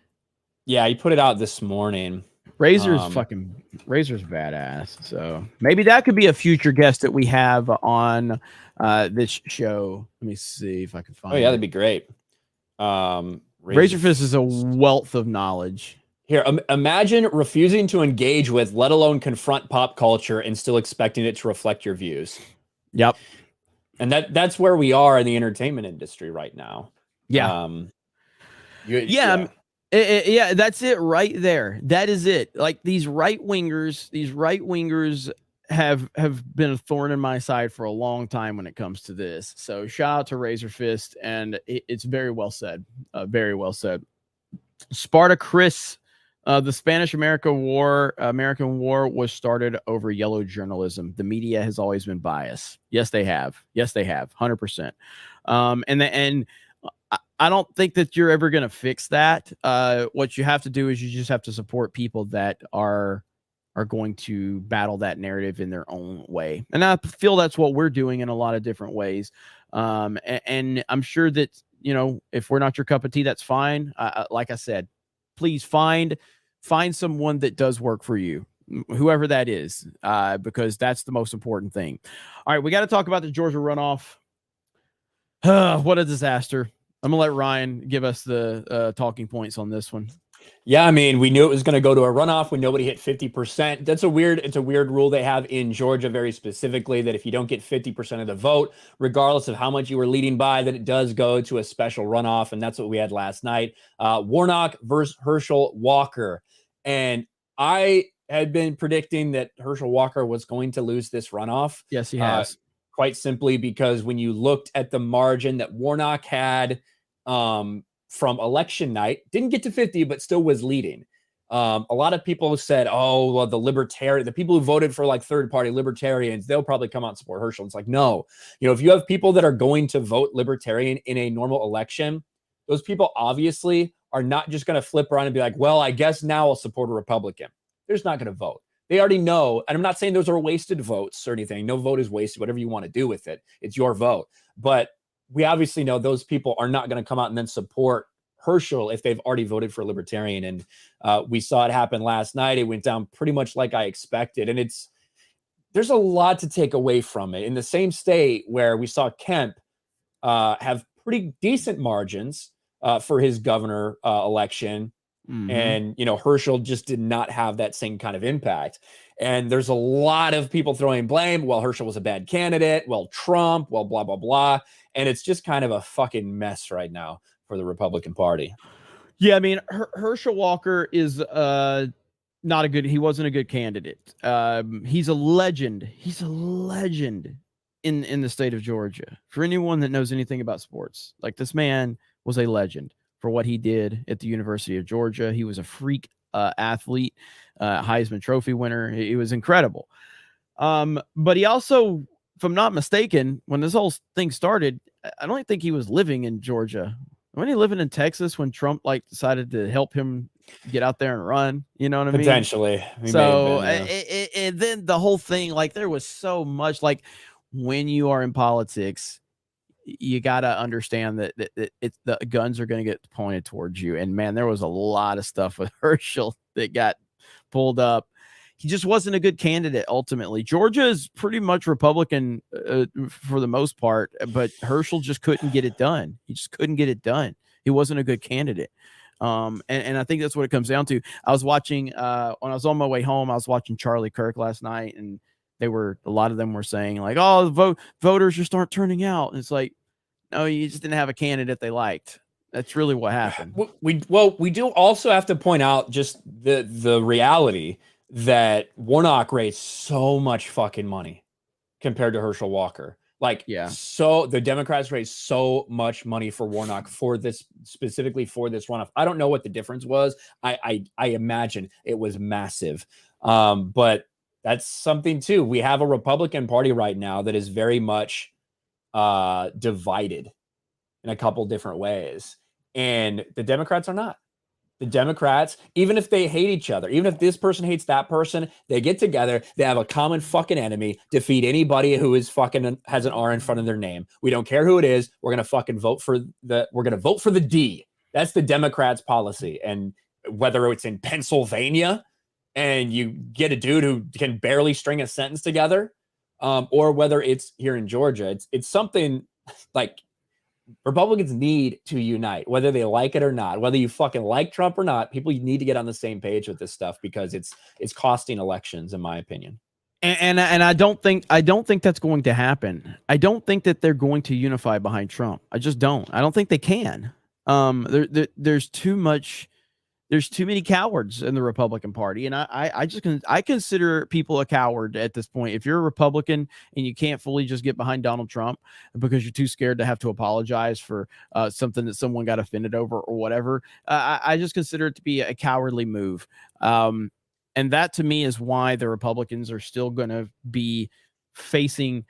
Yeah, he put it out this morning. Razor's badass. So maybe that could be a future guest that we have on this show. Let me see if I can find it. Oh, yeah, that'd be great. Razorfist is a wealth of knowledge. Here, imagine refusing to engage with, let alone confront pop culture and still expecting it to reflect your views. Yep. And that's where we are in the entertainment industry right now. Yeah. Yeah, that's it right there. That is it. Like these right wingers have been a thorn in my side for a long time when it comes to this. So shout out to Razorfist, and it's very well said. Very well said. Sparta Chris. The Spanish-American War was started over yellow journalism. The media has always been biased. Yes, they have. 100%. And I don't think that you're ever going to fix that. What you have to do is you just have to support people that are going to battle that narrative in their own way. And I feel that's what we're doing in a lot of different ways. And I'm sure that, if we're not your cup of tea, that's fine. Like I said, please find someone that does work for you, whoever that is, because that's the most important thing. All right, we got to talk about the Georgia runoff. What a disaster. I'm going to let Ryan give us the talking points on this one. Yeah, I mean, we knew it was going to go to a runoff when nobody hit 50%. It's a weird rule they have in Georgia very specifically, that if you don't get 50% of the vote, regardless of how much you were leading by, that it does go to a special runoff. And that's what we had last night. Warnock versus Herschel Walker. And I had been predicting that Herschel Walker was going to lose this runoff. Yes, he has. Quite simply because when you looked at the margin that Warnock had from election night, didn't get to 50, but still was leading. A lot of people said, oh, well, the people who voted for like third party libertarians, they'll probably come out and support Herschel. It's like, no, if you have people that are going to vote libertarian in a normal election, those people obviously are not just going to flip around and be like, well, I guess now I'll support a Republican. They're just not going to vote. They already know. And I'm not saying those are wasted votes or anything. No vote is wasted, whatever you want to do with it. It's your vote. But we obviously know those people are not going to come out and then support Herschel if they've already voted for libertarian. And we saw it happen last night. It went down pretty much like I expected. And there's a lot to take away from it. In the same state where we saw Kemp have pretty decent margins for his governor election. Mm-hmm. And, Herschel just did not have that same kind of impact. And there's a lot of people throwing blame. Well, Herschel was a bad candidate. Well, Trump, well, blah, blah, blah. And it's just kind of a fucking mess right now for the Republican Party. Yeah, I mean, Herschel Walker is he wasn't a good candidate. He's a legend. He's a legend in the state of Georgia. For anyone that knows anything about sports, like this man was a legend for what he did at the University of Georgia. He was a freak athlete, Heisman Trophy winner. He was incredible. But he also, if I'm not mistaken, when this whole thing started, I don't think he was living in Georgia. Wasn't he living in Texas when Trump decided to help him get out there and run? You know what I mean? Potentially. So and then the whole thing, there was so much, when you are in politics, you got to understand that the guns are going to get pointed towards you. And man, there was a lot of stuff with Herschel that got pulled up. He just wasn't a good candidate. Ultimately, Georgia is pretty much Republican for the most part, but Herschel just couldn't get it done. He just couldn't get it done. He wasn't a good candidate. And I think that's what it comes down to. I was watching when I was on my way home, I was watching Charlie Kirk last night, and a lot of them were saying like, oh, the voters just aren't turning out. And it's like, no, you just didn't have a candidate they liked. That's really what happened. We do also have to point out just the reality that Warnock raised so much fucking money compared to Herschel Walker. Like, so the Democrats raised so much money for Warnock specifically for this runoff. I don't know what the difference was. I imagine it was massive. But that's something too. We have a Republican Party right now that is very much divided in a couple different ways. And the Democrats are not. The Democrats, even if they hate each other, even if this person hates that person, they get together, they have a common fucking enemy, defeat anybody who is fucking has an R in front of their name. We don't care who it is. We're going to fucking vote for the D. That's the Democrats' policy. And whether it's in Pennsylvania and you get a dude who can barely string a sentence together, or whether it's here in Georgia, it's something like Republicans need to unite, whether they like it or not, whether you fucking like Trump or not. People need to get on the same page with this stuff because it's costing elections, in my opinion. And I don't think that's going to happen. I don't think that they're going to unify behind Trump. I just don't. I don't think they can. There's too many cowards in the Republican Party, and I consider people a coward at this point. If you're a Republican and you can't fully just get behind Donald Trump because you're too scared to have to apologize for something that someone got offended over or whatever, I just consider it to be a cowardly move. And that to me is why the Republicans are still going to be facing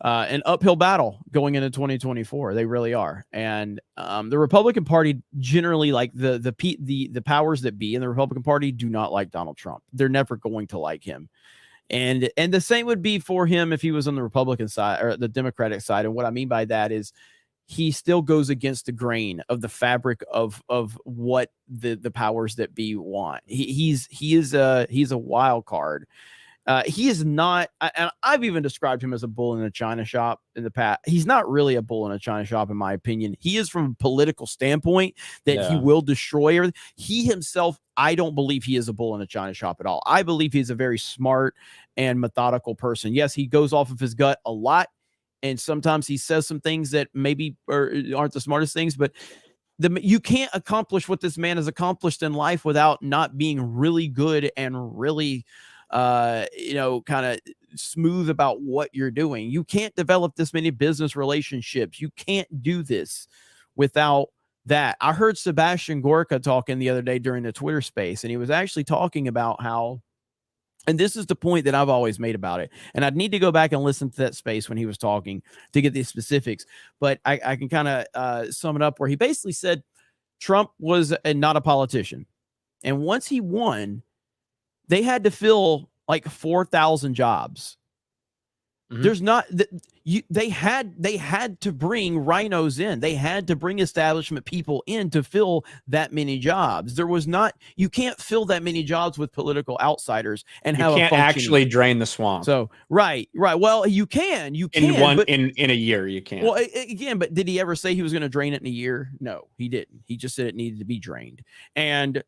an uphill battle going into 2024. They really are. And the Republican Party generally, like the powers that be in the Republican Party, do not like Donald Trump. They're never going to like him. And the same would be for him if he was on the Republican side or the Democratic side. And what I mean by that is he still goes against the grain of the fabric of what the powers that be want. He is a wild card. He is not, and I've even described him as a bull in a china shop in the past. He's not really a bull in a china shop, in my opinion. He is from a political standpoint that he will destroy everything. He himself, I don't believe he is a bull in a china shop at all. I believe he's a very smart and methodical person. Yes, he goes off of his gut a lot, and sometimes he says some things that maybe aren't the smartest things, but you can't accomplish what this man has accomplished in life without not being really good and really kind of smooth about what you're doing. You can't develop this many business relationships. You can't do this without that. I heard Sebastian Gorka talking the other day during the Twitter space, and he was actually talking about how, and this is the point that I've always made about it, and I'd need to go back and listen to that space when he was talking to get the specifics, but I can kind of sum it up where he basically said Trump was not a politician. And once he won, they had to fill like 4,000 jobs. Mm-hmm. There's not they had to bring rhinos in. They had to bring establishment people in to fill that many jobs. There was not, you can't fill that many jobs with political outsiders and have can't actually drain the swamp. So right. Well, you can in a year you can. Well, again, but did he ever say he was going to drain it in a year? No, he didn't. He just said it needed to be drained. And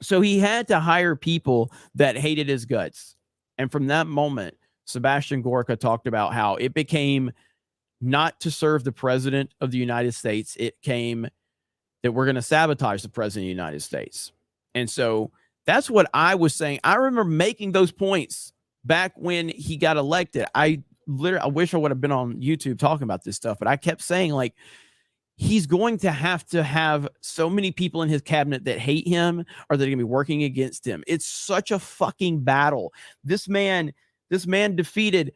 so he had to hire people that hated his guts. And from that moment, Sebastian Gorka talked about how it became not to serve the president of the United States. It came that we're going to sabotage the president of the United States. And so that's what I was saying. I remember making those points back when he got elected. I wish I would have been on YouTube talking about this stuff, but I kept saying, like, he's going to have so many people in his cabinet that hate him or that are going to be working against him. It's such a fucking battle. This man defeated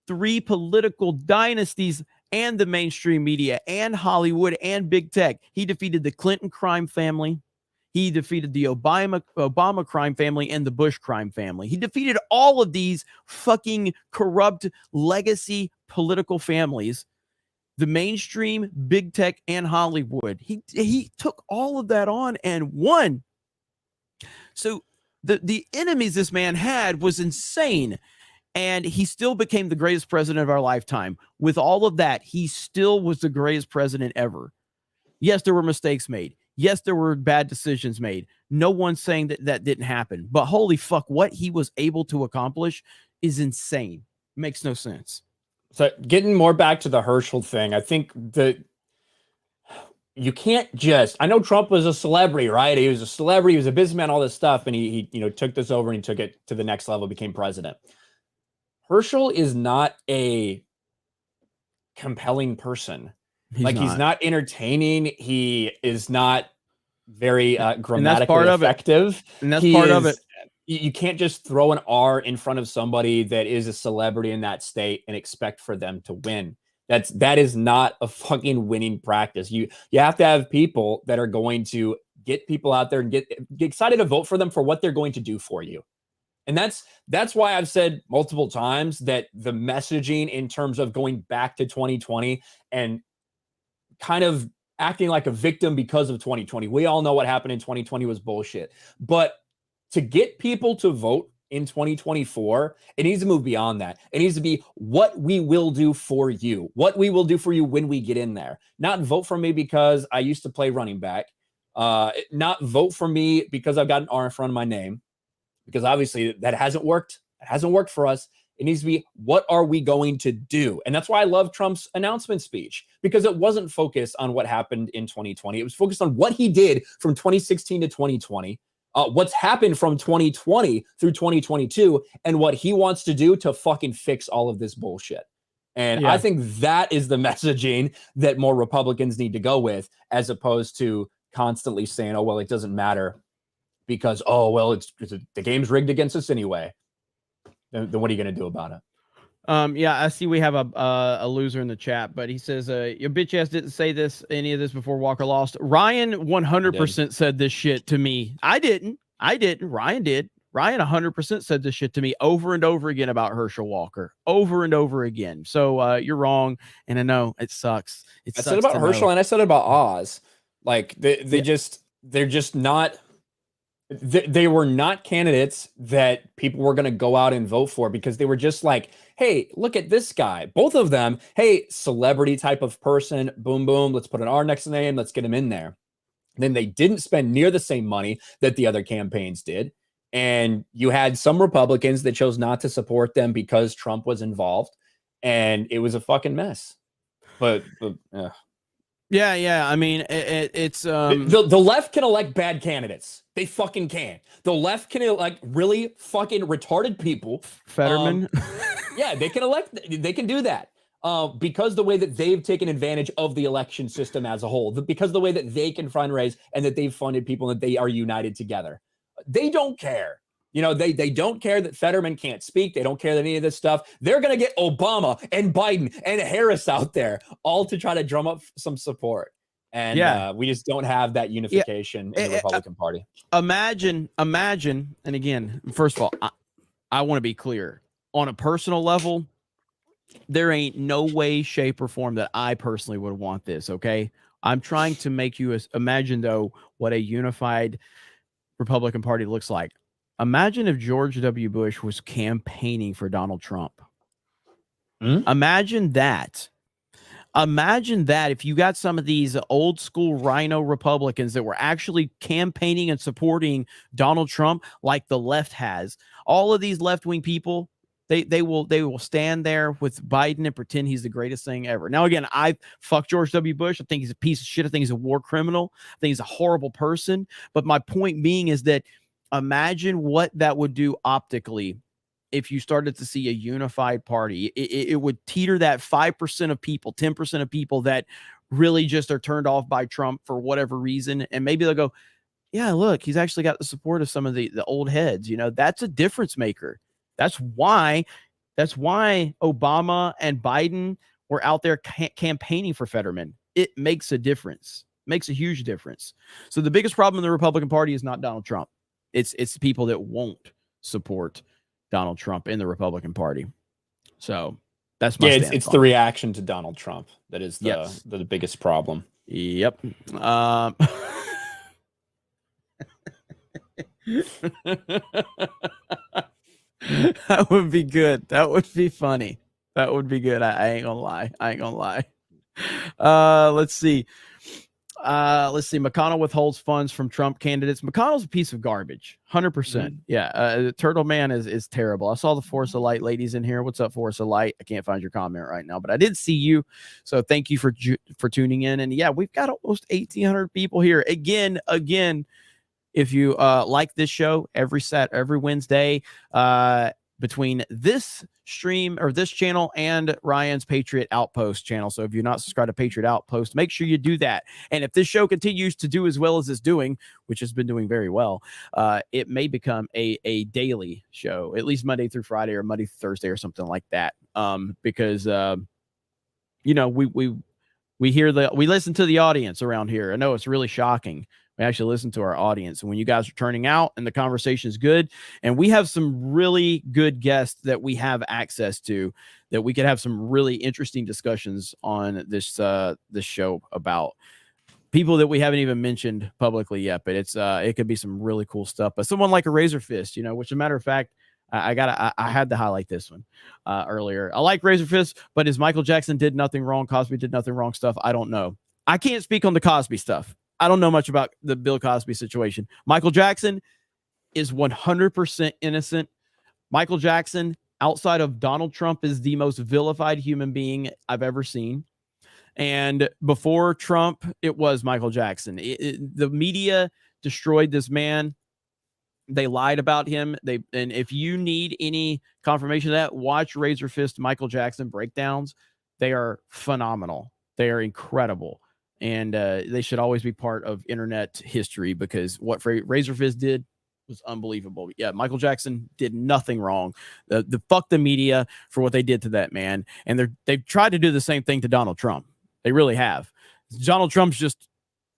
3 political dynasties and the mainstream media and Hollywood and big tech. He defeated the Clinton crime family. He defeated the Obama crime family and the Bush crime family. He defeated all of these fucking corrupt legacy political families, the mainstream, big tech, and Hollywood. He took all of that on and won. So the enemies this man had was insane. And he still became the greatest president of our lifetime. With all of that, he still was the greatest president ever. Yes, there were mistakes made. Yes, there were bad decisions made. No one's saying that that didn't happen. But holy fuck, what he was able to accomplish is insane. Makes no sense. So getting more back to the Herschel thing, I think that you can't just, I know Trump was a celebrity, right? He was a celebrity, he was a businessman, all this stuff, and he took this over and he took it to the next level, became president. Herschel is not a compelling person. He's not entertaining. He is not very grammatically effective. And that's part of it. You can't just throw an R in front of somebody that is a celebrity in that state and expect for them to win. That is not a fucking winning practice. You have to have people that are going to get people out there and get excited to vote for them for what they're going to do for you. And that's why I've said multiple times that the messaging in terms of going back to 2020 and kind of acting like a victim because of 2020. We all know what happened in 2020 was bullshit. But to get people to vote in 2024, it needs to move beyond that. It needs to be what we will do for you, what we will do for you when we get in there. Not vote for me because I used to play running back. Not vote for me because I've got an R in front of my name, because obviously that hasn't worked. It hasn't worked for us. It needs to be, what are we going to do? And that's why I love Trump's announcement speech, because it wasn't focused on what happened in 2020. It was focused on what he did from 2016 to 2020. What's happened from 2020 through 2022 and what he wants to do to fucking fix all of this bullshit. And I think that is the messaging that more Republicans need to go with, as opposed to constantly saying, oh, well, it doesn't matter because, oh, well, the game's rigged against us anyway. Then what are you going to do about it? Yeah, I see we have a loser in the chat, but he says, your bitch ass didn't say any of this before Walker lost. Ryan 100% said this shit to me. I didn't. Ryan did. Ryan 100% said this shit to me over and over again about Herschel Walker, over and over again. So you're wrong, and I know it sucks. I said about Herschel, and I said about Oz. Like they're just not. They were not candidates that people were going to go out and vote for, because they were just like, hey, look at this guy. Both of them, hey, celebrity type of person, boom, boom, let's put an R next to the name, let's get him in there. And then they didn't spend near the same money that the other campaigns did. And you had some Republicans that chose not to support them because Trump was involved. And it was a fucking mess. But yeah. I mean, it's the left can elect bad candidates. They fucking can. The left can elect really fucking retarded people. Fetterman. Yeah, they can elect. They can do that because the way that they've taken advantage of the election system as a whole, because the way that they can fundraise and that they've funded people and that they are united together. They don't care. They don't care that Fetterman can't speak. They don't care that any of this stuff. They're going to get Obama and Biden and Harris out there all to try to drum up some support. And we just don't have that unification in the Republican Party. Imagine, and again, first of all, I want to be clear. On a personal level, there ain't no way, shape, or form that I personally would want this, okay? I'm trying to make you imagine, though, what a unified Republican Party looks like. Imagine if George W. Bush was campaigning for Donald Trump. Imagine that. Imagine that if you got some of these old school rhino Republicans that were actually campaigning and supporting Donald Trump like the left has. All of these left-wing people, they will stand there with Biden and pretend he's the greatest thing ever. Now, again, I fuck George W. Bush. I think he's a piece of shit. I think he's a war criminal. I think he's a horrible person. But my point being is that imagine what that would do optically if you started to see a unified party. It would teeter that 5% of people, 10% of people that really just are turned off by Trump for whatever reason. And maybe they'll go, yeah, look, he's actually got the support of some of the old heads. That's a difference maker. That's why Obama and Biden were out there campaigning for Fetterman. It makes a difference, makes a huge difference. So the biggest problem in the Republican Party is not Donald Trump. It's the people that won't support Donald Trump in the Republican Party. So that's my stance. It's the reaction to Donald Trump that is the biggest problem. Yep. That would be good. That would be funny. That would be good. I ain't gonna lie. Let's see. Let's see. McConnell withholds funds from Trump candidates. McConnell's a piece of garbage. 100%. Yeah. Turtle Man is terrible. I saw the Force of Light ladies in here. What's up, Force of Light? I can't find your comment right now, but I did see you. So thank you for tuning in. And yeah, we've got almost 1,800 people here. Again, if you like this show every Wednesday, between this stream or this channel and Ryan's Patriot Outpost channel. So if you're not subscribed to Patriot Outpost, make sure you do that. And if this show continues to do as well as it's doing, which has been doing very well, it may become a daily show, at least Monday through Friday or Monday through Thursday or something like that. Because we listen to the audience around here. I know it's really shocking. We actually listen to our audience, and when you guys are turning out and the conversation is good, and we have some really good guests that we have access to, that we could have some really interesting discussions on this show about people that we haven't even mentioned publicly yet. But it could be some really cool stuff. But someone like a Razor Fist, which, as a matter of fact, I had to highlight this one earlier. I like Razor Fist, but as Michael Jackson did nothing wrong, Cosby did nothing wrong stuff, I don't know. I can't speak on the Cosby stuff. I don't know much about the Bill Cosby situation. Michael Jackson is 100% innocent. Michael Jackson, outside of Donald Trump, is the most vilified human being I've ever seen. And before Trump, it was Michael Jackson. The media destroyed this man. They lied about him. And if you need any confirmation of that, watch Razor Fist Michael Jackson breakdowns. They are phenomenal. They are incredible. And they should always be part of internet history, because what Razor Fist did was unbelievable. Yeah, Michael Jackson did nothing wrong. The fuck the media for what they did to that man. And they've tried to do the same thing to Donald Trump. They really have. Donald Trump's just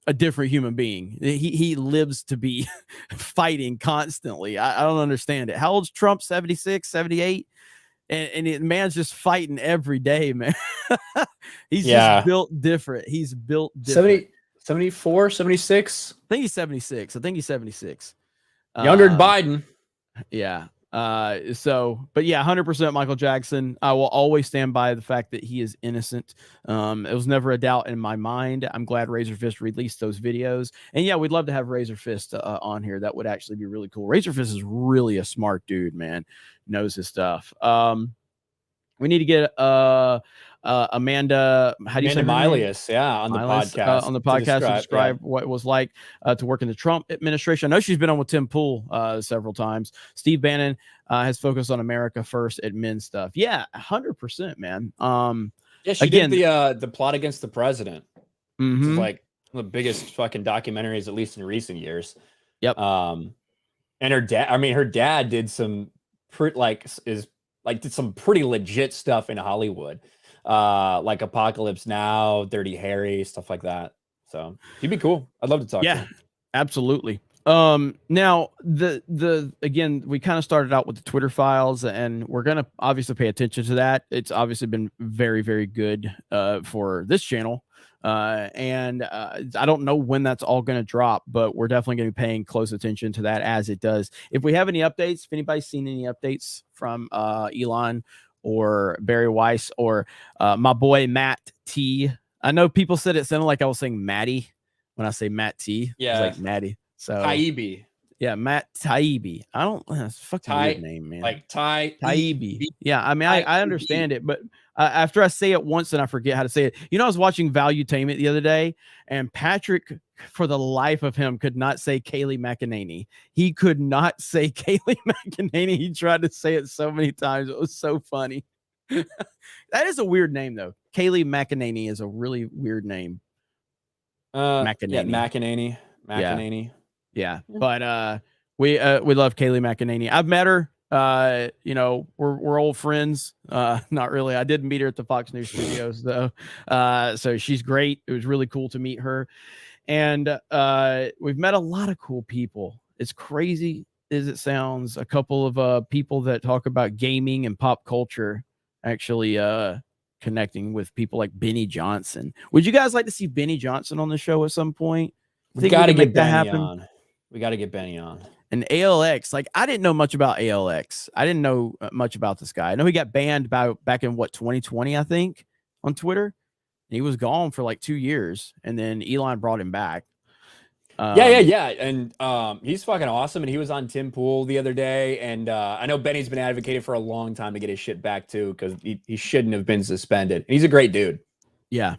a different human being. He lives to be fighting constantly. I don't understand it. How old's Trump? 76, 78? And the man's just fighting every day, man. He's just built different. He's built different. 74, 76? I think he's 76. Younger than Biden. Yeah. But yeah, 100% Michael Jackson. I will always stand by the fact that he is innocent. It was never a doubt in my mind. I'm glad Razor Fist released those videos. And yeah, we'd love to have Razor Fist on here. That would actually be really cool. Razor Fist is really a smart dude, man. Knows his stuff. We need to get Amanda. How do you say Milius? Yeah, on the podcast. On the podcast to describe what it was like to work in the Trump administration. I know she's been on with Tim Pool several times. Steve Bannon has focused on America First admin stuff. Yeah, 100%, man. Yeah, she did the plot against the president. Mm-hmm. It's like one of the biggest fucking documentaries, at least in recent years. Yep. And her dad did some did some pretty legit stuff in Hollywood, like Apocalypse Now, Dirty Harry, stuff like that. So he'd be cool. I'd love to talk to him. Absolutely. Now again, we kind of started out with the Twitter files, and we're gonna obviously pay attention to that. It's obviously been very, very good for this channel. I don't know when that's all going to drop, but we're definitely going to be paying close attention to that as it does. If we have any updates, if anybody's seen any updates from Elon or Barry Weiss or my boy Matt T. I know people said it sounded like I was saying Matty when I say Matt T. Yeah, it's like Matty. So Taibbi. Yeah, Matt Taibbi. I don't. That's a fucking weird name, man. Like Taibbi. Yeah, I mean, I understand it, but after I say it once and I forget how to say it. I was watching Valuetainment the other day, and Patrick, for the life of him, could not say Kayleigh McEnany. He could not say Kayleigh McEnany. He tried to say it so many times. It was so funny. That is a weird name, though. Kayleigh McEnany is a really weird name. McEnany. Yeah, McEnany. Yeah, but we love Kayleigh McEnany. I've met her. We're old friends. Not really. I did meet her at the Fox News studios though. So she's great. It was really cool to meet her. And we've met a lot of cool people. It's crazy as it sounds. A couple of people that talk about gaming and pop culture actually connecting with people like Benny Johnson. Would you guys like to see Benny Johnson on the show at some point? We got to get Benny on. We got to get Benny on. And ALX, like, I didn't know much about ALX. I didn't know much about this guy. I know he got banned back in 2020, I think, on Twitter. He was gone for like 2 years, and then Elon brought him back. Yeah. And he's fucking awesome. And he was on Tim Pool the other day. And I know Benny's been advocating for a long time to get his shit back too, because he shouldn't have been suspended. And he's a great dude. Yeah.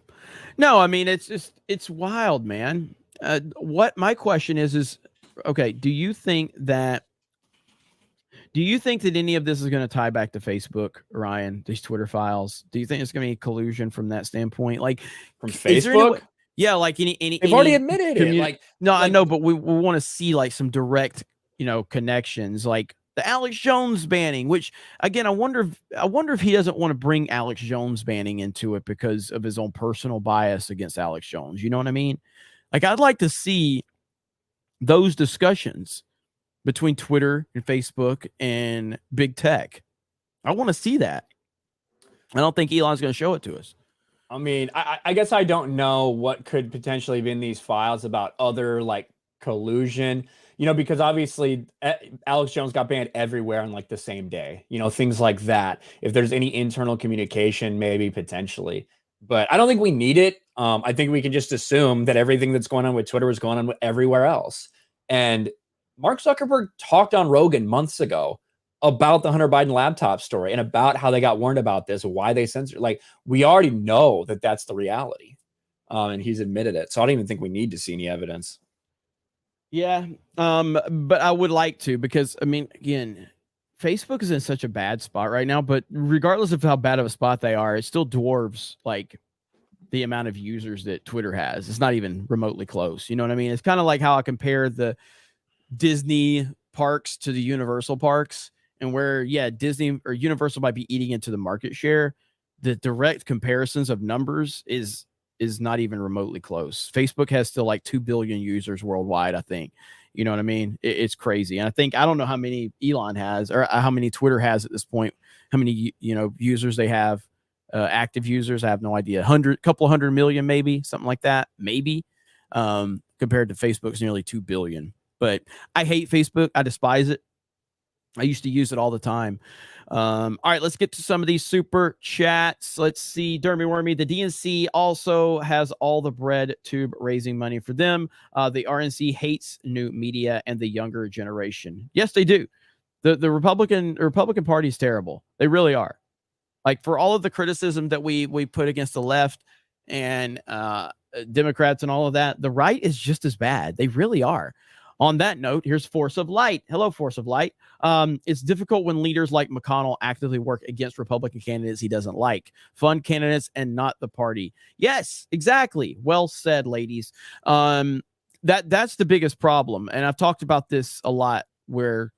No, I mean, it's wild, man. What my question is okay, do you think that any of this is going to tie back to Facebook, Ryan, these Twitter files? Do you think it's going to be collusion from that standpoint? Like from Facebook? Yeah, like any they've already admitted it. Like, I know, but we want to see like some direct, connections, like the Alex Jones banning, which again, I wonder if he doesn't want to bring Alex Jones banning into it because of his own personal bias against Alex Jones. You know what I mean? Like, I'd like to see those discussions between Twitter and Facebook and big tech. I want to see that. I don't think Elon's going to show it to us. I mean, I guess I don't know what could potentially be in these files about other like collusion, because obviously Alex Jones got banned everywhere on like the same day, things like that. If there's any internal communication, maybe potentially, but I don't think we need it. I think we can just assume that everything that's going on with Twitter is going on with everywhere else. And Mark Zuckerberg talked on Rogan months ago about the Hunter Biden laptop story and about how they got warned about this, why they censored. Like, we already know that that's the reality. And he's admitted it. So I don't even think we need to see any evidence. Yeah. But I would like to, because I mean, again, Facebook is in such a bad spot right now, but regardless of how bad of a spot they are, it still dwarfs like the amount of users that Twitter has. It's not even remotely close. You know what I mean? It's kind of like how I compare the Disney parks to the Universal parks, and where, yeah, Disney or Universal might be eating into the market share. The direct comparisons of numbers is not even remotely close. Facebook has still like 2 billion users worldwide, I think. You know what I mean? It's crazy. And I don't know how many Elon has or how many Twitter has at this point, how many, users they have, active users. I have no idea. Couple 100 million, maybe something like that. Maybe, compared to Facebook's nearly 2 billion. But I hate Facebook. I despise it. I used to use it all the time. All right, let's get to some of these super chats. Let's see. Dermy Wormy, the DNC also has all the bread tube raising money for them. The RNC hates new media and the younger generation. Yes, they do. The Republican Party is terrible. They really are. Like, for all of the criticism that we put against the left and Democrats and all of that, the right is just as bad. They really are. On that note, here's Force of Light. Hello, Force of Light. It's difficult when leaders like McConnell actively work against Republican candidates he doesn't like. Fund candidates and not the party. Yes, exactly. Well said, ladies. That's the biggest problem. And I've talked about this a lot, where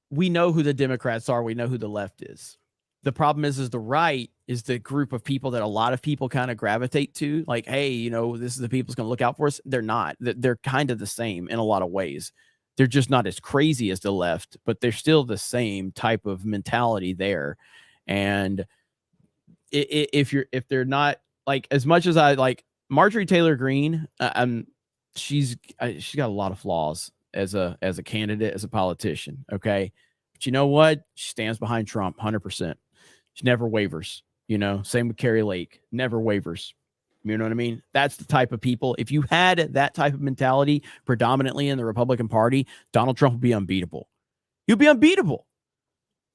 we know who the Democrats are. We know who the left is. The problem is the right is the group of people that a lot of people kind of gravitate to. Like, hey, this is the people who's going to look out for us. They're not. They're kind of the same in a lot of ways. They're just not as crazy as the left, but they're still the same type of mentality there. And if they're not, like, as much as I like Marjorie Taylor Greene, she's got a lot of flaws as a candidate, as a politician. Okay. But you know what? She stands behind Trump 100%. She never wavers, same with Carrie Lake, never wavers. You know what I mean? That's the type of people. If you had that type of mentality predominantly in the Republican Party, Donald Trump would be unbeatable. He'd be unbeatable.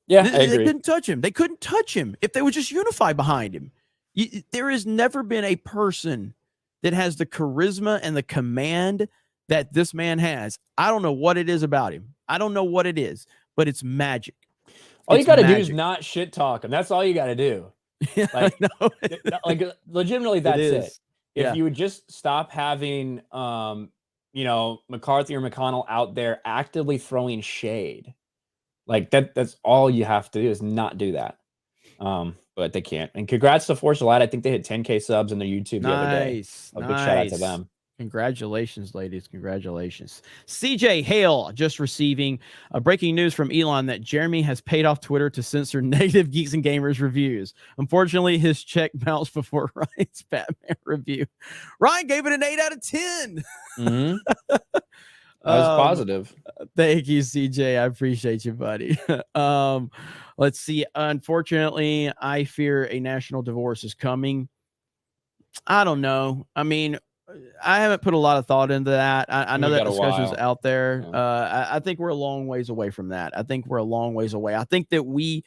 Yeah, they couldn't touch him. They couldn't touch him if they would just unify behind him. There has never been a person that has the charisma and the command that this man has. I don't know what it is about him. I don't know what it is, but it's magic. All you got to do is not shit talk him. That's all you got to do. Like, like, legitimately, that's it. If you would just stop having, McCarthy or McConnell out there actively throwing shade, like that's all you have to do, is not do that. But they can't. And congrats to Force of Light. I think they hit 10K subs on their YouTube the other day. A big shout out to them. Congratulations, ladies. Congratulations. CJ Hale just receiving breaking news from Elon that Jeremy has paid off Twitter to censor negative Geeks and Gamers reviews. Unfortunately, his check bounced before Ryan's Batman review. Ryan gave it an 8 out of 10. Mm-hmm. That was positive. Thank you, CJ. I appreciate you, buddy. Let's see. Unfortunately, I fear a national divorce is coming. I don't know. I mean, I haven't put a lot of thought into that. I know that discussion's out there. I think we're a long ways away from that. I think we're a long ways away. I think that we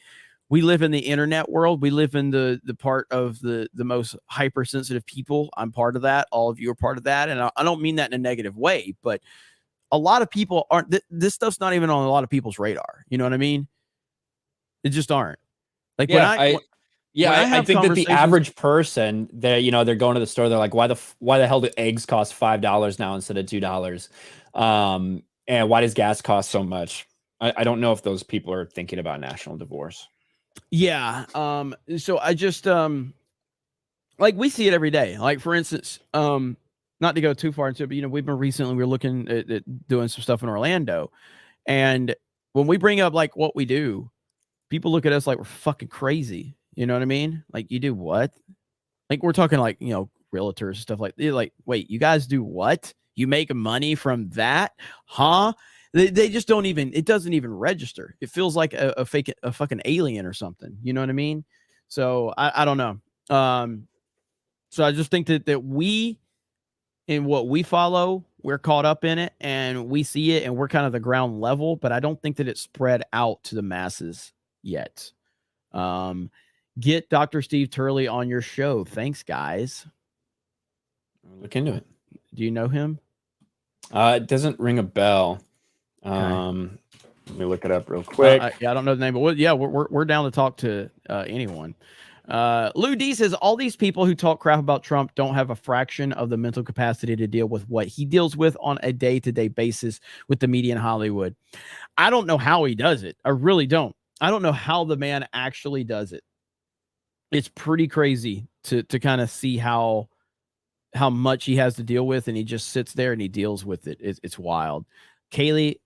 live in the internet world. We live in the part of the most hypersensitive people. I'm part of that. All of you are part of that. And I don't mean that in a negative way, but a lot of people aren't. This stuff's not even on a lot of people's radar. You know what I mean? It just aren't. Like I think that the average person, they're going to the store, they're like, why the hell do eggs cost $5 now instead of $2? And why does gas cost so much? I don't know if those people are thinking about national divorce. Yeah. So I just like we see it every day. Like for instance, not to go too far into it, but we're looking at doing some stuff in Orlando, and when we bring up like what we do, people look at us like we're fucking crazy. You know what I mean? Like, you do what? Like, we're talking like, realtors and stuff like, wait, you guys do what? You make money from that? Huh? They just don't even, it doesn't even register. It feels like a fucking alien or something. You know what I mean? So I don't know. So I just think that we, in what we follow, we're caught up in it and we see it and we're kind of the ground level, but I don't think that it's spread out to the masses yet. Get Dr. Steve Turley on your show. Thanks, guys. Look into it. Do you know him? It doesn't ring a bell. Let me look it up real quick. I don't know the name, but we're down to talk to anyone. Lou D says all these people who talk crap about Trump don't have a fraction of the mental capacity to deal with what he deals with on a day-to-day basis with the media in Hollywood. I don't know how he does it. I really don't. I don't know how the man actually does it. It's pretty crazy to kind of see how much he has to deal with, and he just sits there and he deals with it. It's wild. Kaylee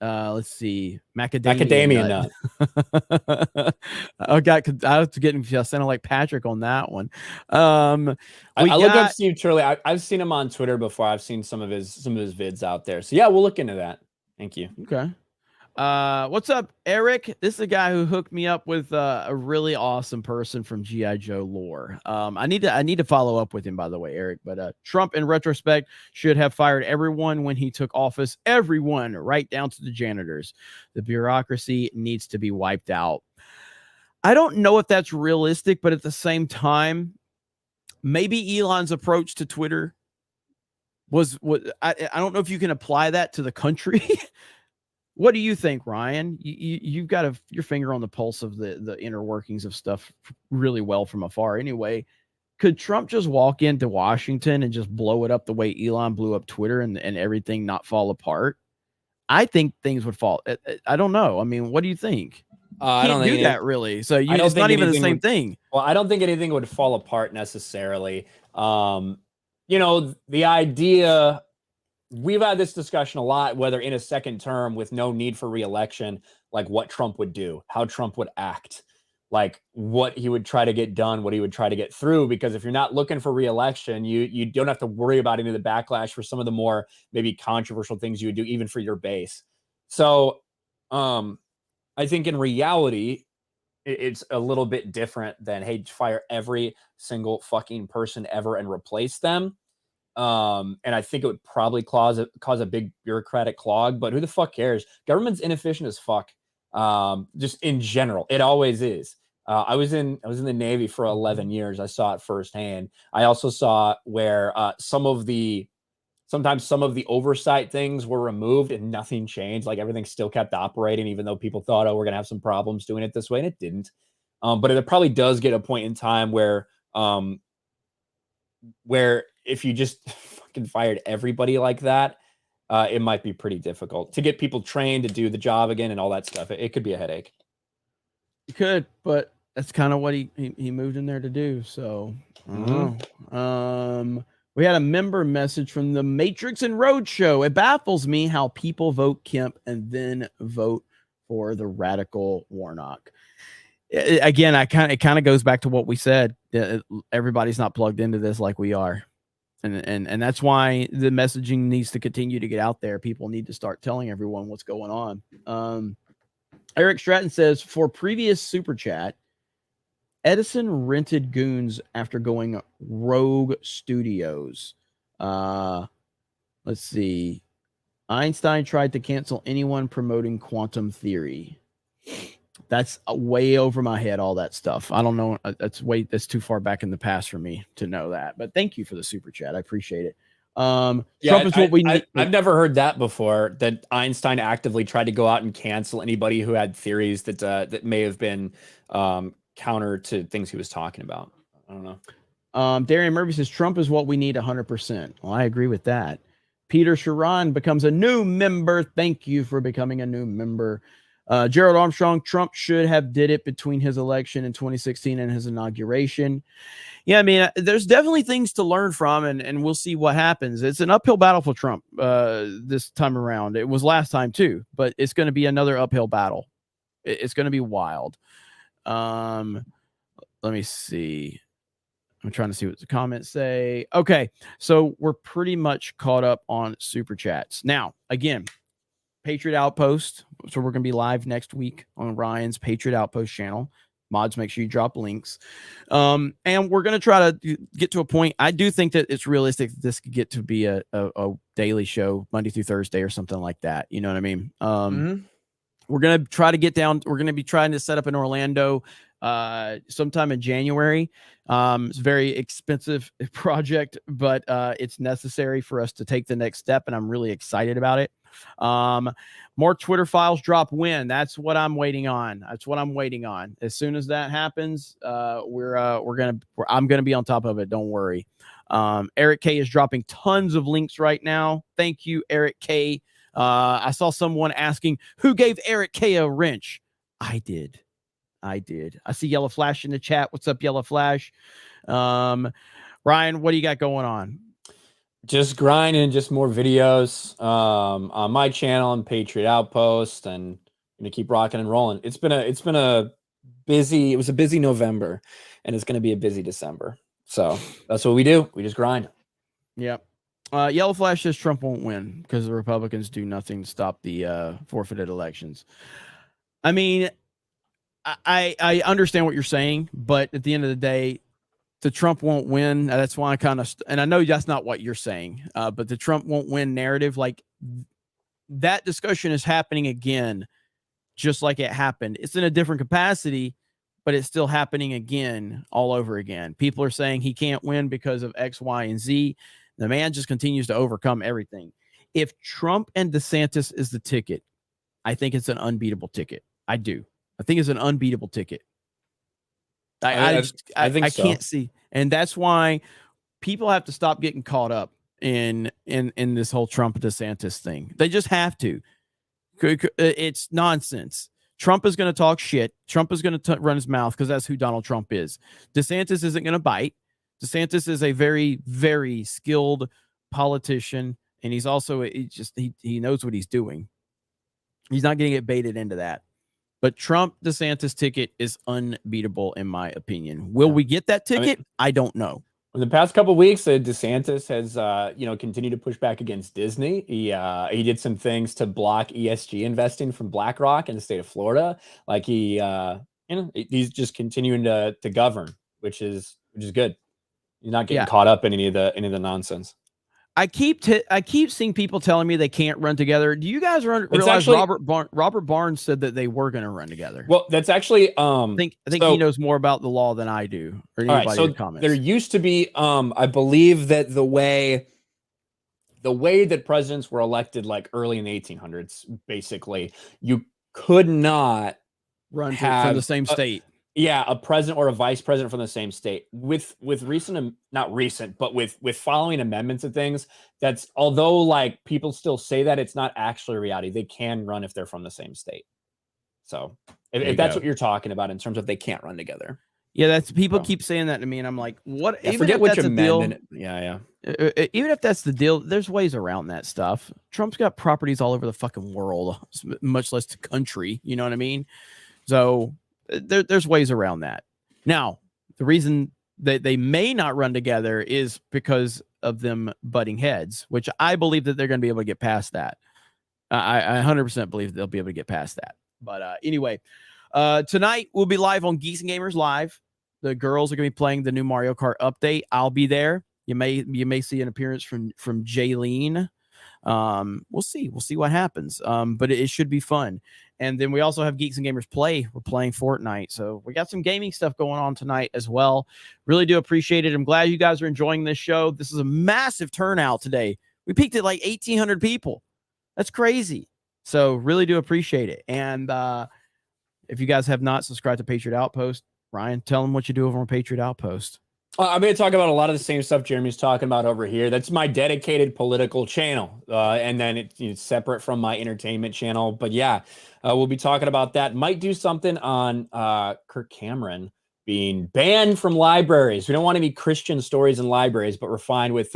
let's see, macadamia nut. I was getting sounding like Patrick on that one. I looked up Steve Turley. I've seen him on Twitter before. I've seen some of his vids out there. So yeah, we'll look into that. Thank you. Okay. What's up, Eric? This is a guy who hooked me up with a really awesome person from G.I. Joe lore. I need to follow up with him, by the way, Eric. But Trump, in retrospect, should have fired everyone when he took office. Everyone, right down to the janitors. The bureaucracy needs to be wiped out. I don't know if that's realistic, but at the same time, maybe Elon's approach to Twitter was what I don't know if you can apply that to the country. What do you think, Ryan? You've got your finger on the pulse of the inner workings of stuff really well from afar. Anyway, could Trump just walk into Washington and just blow it up the way Elon blew up Twitter and everything not fall apart? I think things would fall. I don't know. I mean, what do you think? I don't think that really. So it's not even the same thing. Well, I don't think anything would fall apart necessarily. The idea. We've had this discussion a lot, whether in a second term with no need for re-election, like what Trump would do, how Trump would act, like what he would try to get done, what he would try to get through. Because if you're not looking for re-election, you don't have to worry about any of the backlash for some of the more maybe controversial things you would do, even for your base. So I think in reality, it's a little bit different than, hey, fire every single fucking person ever and replace them. And I think it would probably cause a big bureaucratic clog, but who the fuck cares? Government's inefficient as fuck. Just in general, it always is. I was in the Navy for 11 years. I saw it firsthand. I also saw where sometimes some of the oversight things were removed and nothing changed. Like everything still kept operating, even though people thought, oh, we're gonna have some problems doing it this way, and it didn't. But it probably does get a point in time where if you just fucking fired everybody like that, it might be pretty difficult to get people trained to do the job again and all that stuff. It could be a headache. It could, but that's kind of what he moved in there to do. So I don't know. We had a member message from the Matrix and Roadshow. It baffles me how people vote Kemp and then vote for the radical Warnock. Again, it kind of goes back to what we said. Everybody's not plugged into this like we are. And that's why the messaging needs to continue to get out there. People need to start telling everyone what's going on. Eric Stratton says, for previous super chat, Edison rented goons after going rogue studios. Let's see. Einstein tried to cancel anyone promoting quantum theory. That's way over my head, all that stuff. I don't know. That's too far back in the past for me to know that. But thank you for the super chat. I appreciate it. Trump is what we need. I've never heard that before, that Einstein actively tried to go out and cancel anybody who had theories that may have been counter to things he was talking about. I don't know. Darian Murphy says, Trump is what we need 100%. Well, I agree with that. Peter Sharon becomes a new member. Thank you for becoming a new member. Gerald Armstrong, Trump should have did it between his election in 2016 and his inauguration. Yeah, I mean, there's definitely things to learn from, and we'll see what happens. It's an uphill battle for Trump this time around. It was last time too, but it's going to be another uphill battle. It's going to be wild. Let me see. I'm trying to see what the comments say. Okay, so we're pretty much caught up on super chats. Now, again, Patriot Outpost. So we're going to be live next week on Ryan's Patriot Outpost channel. Mods, make sure you drop links. And we're going to try to get to a point. I do think that it's realistic that this could get to be a daily show, Monday through Thursday or something like that. You know what I mean? We're going to try to get down. We're going to be trying to set up in Orlando sometime in January. It's a very expensive project, but it's necessary for us to take the next step, and I'm really excited about it. More Twitter files drop when. That's what I'm waiting on. As soon as that happens, I'm gonna be on top of it. Don't worry. Eric K is dropping tons of links right now. Thank you, Eric K. I saw someone asking who gave Eric K a wrench. I did. I see Yellow Flash in the chat. What's up, Yellow Flash? Ryan, what do you got going on? Just grinding, just more videos on my channel and Patriot Outpost, and gonna keep rocking and rolling. It was a busy November, and it's gonna be a busy December. So that's what we do. We just grind. Yep. Yellow Flash says Trump won't win because the Republicans do nothing to stop the forfeited elections. I mean, I understand what you're saying, but at the end of the day, the Trump won't win. That's why I kind of, and I know that's not what you're saying, but the Trump won't win narrative, like that discussion is happening again, just like it happened. It's in a different capacity, but it's still happening again, all over again. People are saying he can't win because of X, Y, and Z. The man just continues to overcome everything. If Trump and DeSantis is the ticket, I think it's an unbeatable ticket. I do. I think it's an unbeatable ticket. I think so. Can't see, and that's why people have to stop getting caught up in this whole Trump and DeSantis thing. They just have to. It's nonsense. Trump is going to talk shit. Trump is going to run his mouth because that's who Donald Trump is. DeSantis isn't going to bite. DeSantis is a very, very skilled politician, and he's also he knows what he's doing. He's not going to get baited into that. But Trump DeSantis ticket is unbeatable in my opinion. Will we get that ticket? I don't know. In the past couple of weeks, DeSantis has continued to push back against Disney. He did some things to block ESG investing from BlackRock in the state of Florida. Like he's just continuing to govern, which is good. He's not getting caught up in any of the nonsense. I keep seeing people telling me they can't run together. Do you guys realize Robert Barnes said that they were going to run together? Well, that's actually I think he knows more about the law than I do. Or anybody in the comments. There used to be I believe that the way that presidents were elected, like early in the 1800s, basically, you could not run from the same state. A president or a vice president from the same state. With not recent, but with following amendments and things, that's, although like people still say that, it's not actually reality. They can run if they're from the same state. So if that's what you're talking about in terms of they can't run together. Yeah, that's people keep saying that to me, and I'm like, what? Yeah, forget which amendment. Yeah. Even if that's the deal, there's ways around that stuff. Trump's got properties all over the fucking world, much less the country. You know what I mean? So there's ways around that. Now, the reason they may not run together is because of them butting heads, which I believe that they're going to be able to get past that. I 100% believe they'll be able to get past that. But anyway, tonight we'll be live on Geeks and Gamers Live. The girls are going to be playing the new Mario Kart update. I'll be there. You may see an appearance from Jaylene. We'll see what happens. But it should be fun. And then we also have Geeks and Gamers Play. We're playing Fortnite. So we got some gaming stuff going on tonight as well. Really do appreciate it. I'm glad you guys are enjoying this show. This is a massive turnout today. We peaked at like 1,800 people. That's crazy. So really do appreciate it. And if you guys have not subscribed to Patriot Outpost, Ryan, tell them what you do over on Patriot Outpost. I'm going to talk about a lot of the same stuff Jeremy's talking about over here. That's my dedicated political channel. And then it's separate from my entertainment channel. But yeah, we'll be talking about that. Might do something on Kirk Cameron being banned from libraries. We don't want any Christian stories in libraries, but we're fine with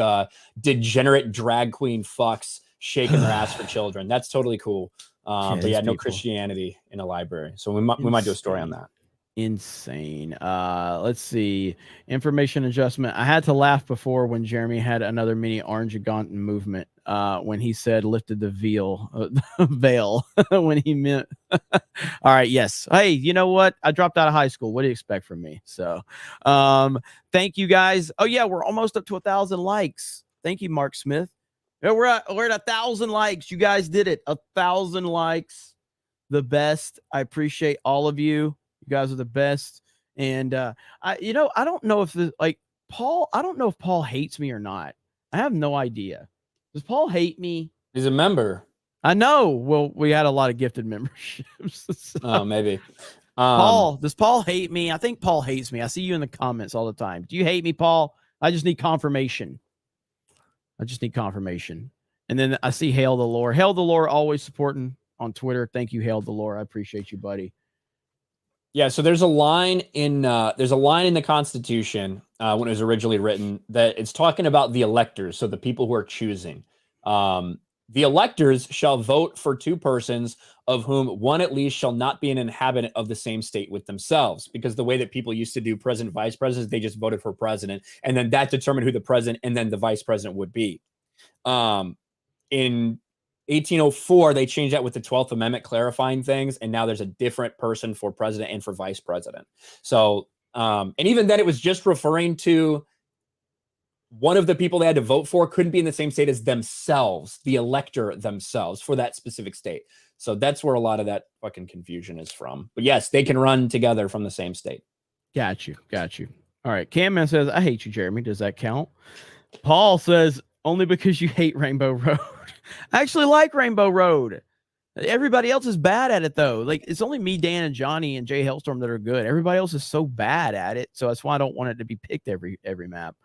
degenerate drag queen fucks shaking their ass for children. That's totally cool. But yeah, no Christianity in a library. So we might do a story on that. Insane. Let's see. Information adjustment. I had to laugh before when Jeremy had another mini Orange Gauntlet movement when he said lifted the veil when he meant. All right. Yes. Hey, you know what? I dropped out of high school. What do you expect from me? So thank you guys. Oh yeah, we're almost up to 1,000 likes. Thank you, Mark Smith. We're at 1,000 likes. You guys did it. 1,000 likes. The best. I appreciate all of you. You guys are the best. And I don't know if Paul, I don't know if Paul hates me or not. I have no idea. Does Paul hate me? He's a member. I know. Well, we had a lot of gifted memberships. So. Oh, maybe. Paul, does Paul hate me? I think Paul hates me. I see you in the comments all the time. Do you hate me, Paul? I just need confirmation. And then I see Hail the Lore. Hail the Lore, always supporting on Twitter. Thank you, Hail the Lore. I appreciate you, buddy. Yeah, so there's a line in the Constitution when it was originally written that it's talking about the electors, so the people who are choosing. The electors shall vote for two persons, of whom one at least shall not be an inhabitant of the same state with themselves. Because the way that people used to do president, vice president, they just voted for president, and then that determined who the president and then the vice president would be. In 1804, they changed that with the 12th Amendment clarifying things, and now there's a different person for president and for vice president. So, and even then, it was just referring to one of the people they had to vote for couldn't be in the same state as themselves, the elector themselves for that specific state. So that's where a lot of that fucking confusion is from. But yes, they can run together from the same state. Got you. All right. Camman says, I hate you, Jeremy. Does that count? Paul says, only because you hate Rainbow Road. I actually like Rainbow Road. Everybody else is bad at it, though. Like, it's only me, Dan, and Johnny, and Jay Hellstorm that are good. Everybody else is so bad at it, so that's why I don't want it to be picked every map.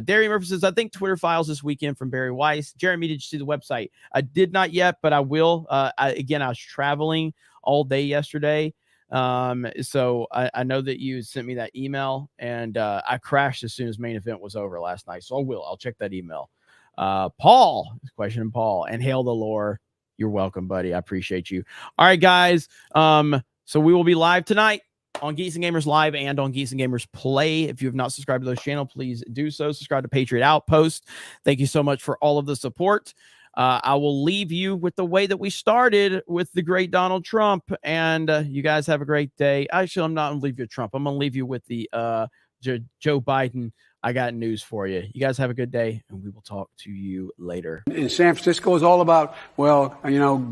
Derry Murphy says, I think Twitter files this weekend from Barry Weiss. Jeremy, did you see the website? I did not yet, but I will. I was traveling all day yesterday, so I know that you sent me that email, and I crashed as soon as main event was over last night, so I'll check that email. Paul is questioning Paul, and Hail the Lore. You're welcome, buddy. I appreciate you. All right, guys. So we will be live tonight on Geeks and Gamers Live and on Geeks and Gamers Play. If you have not subscribed to those channels, please do so. Subscribe to Patriot Outpost. Thank you so much for all of the support. I will leave you with the way that we started with the great Donald Trump, and you guys have a great day. Actually, I'm not going to leave you with Trump. I'm going to leave you with the Joe Biden. I got news for you. You guys have a good day, and we will talk to you later. In San Francisco, it's all about,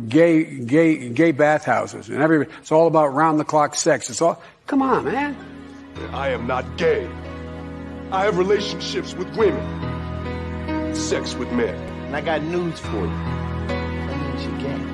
gay bathhouses, and everybody. It's all about round-the-clock sex. It's all. Come on, man. I am not gay. I have relationships with women, sex with men. And I got news for you. That means you're gay.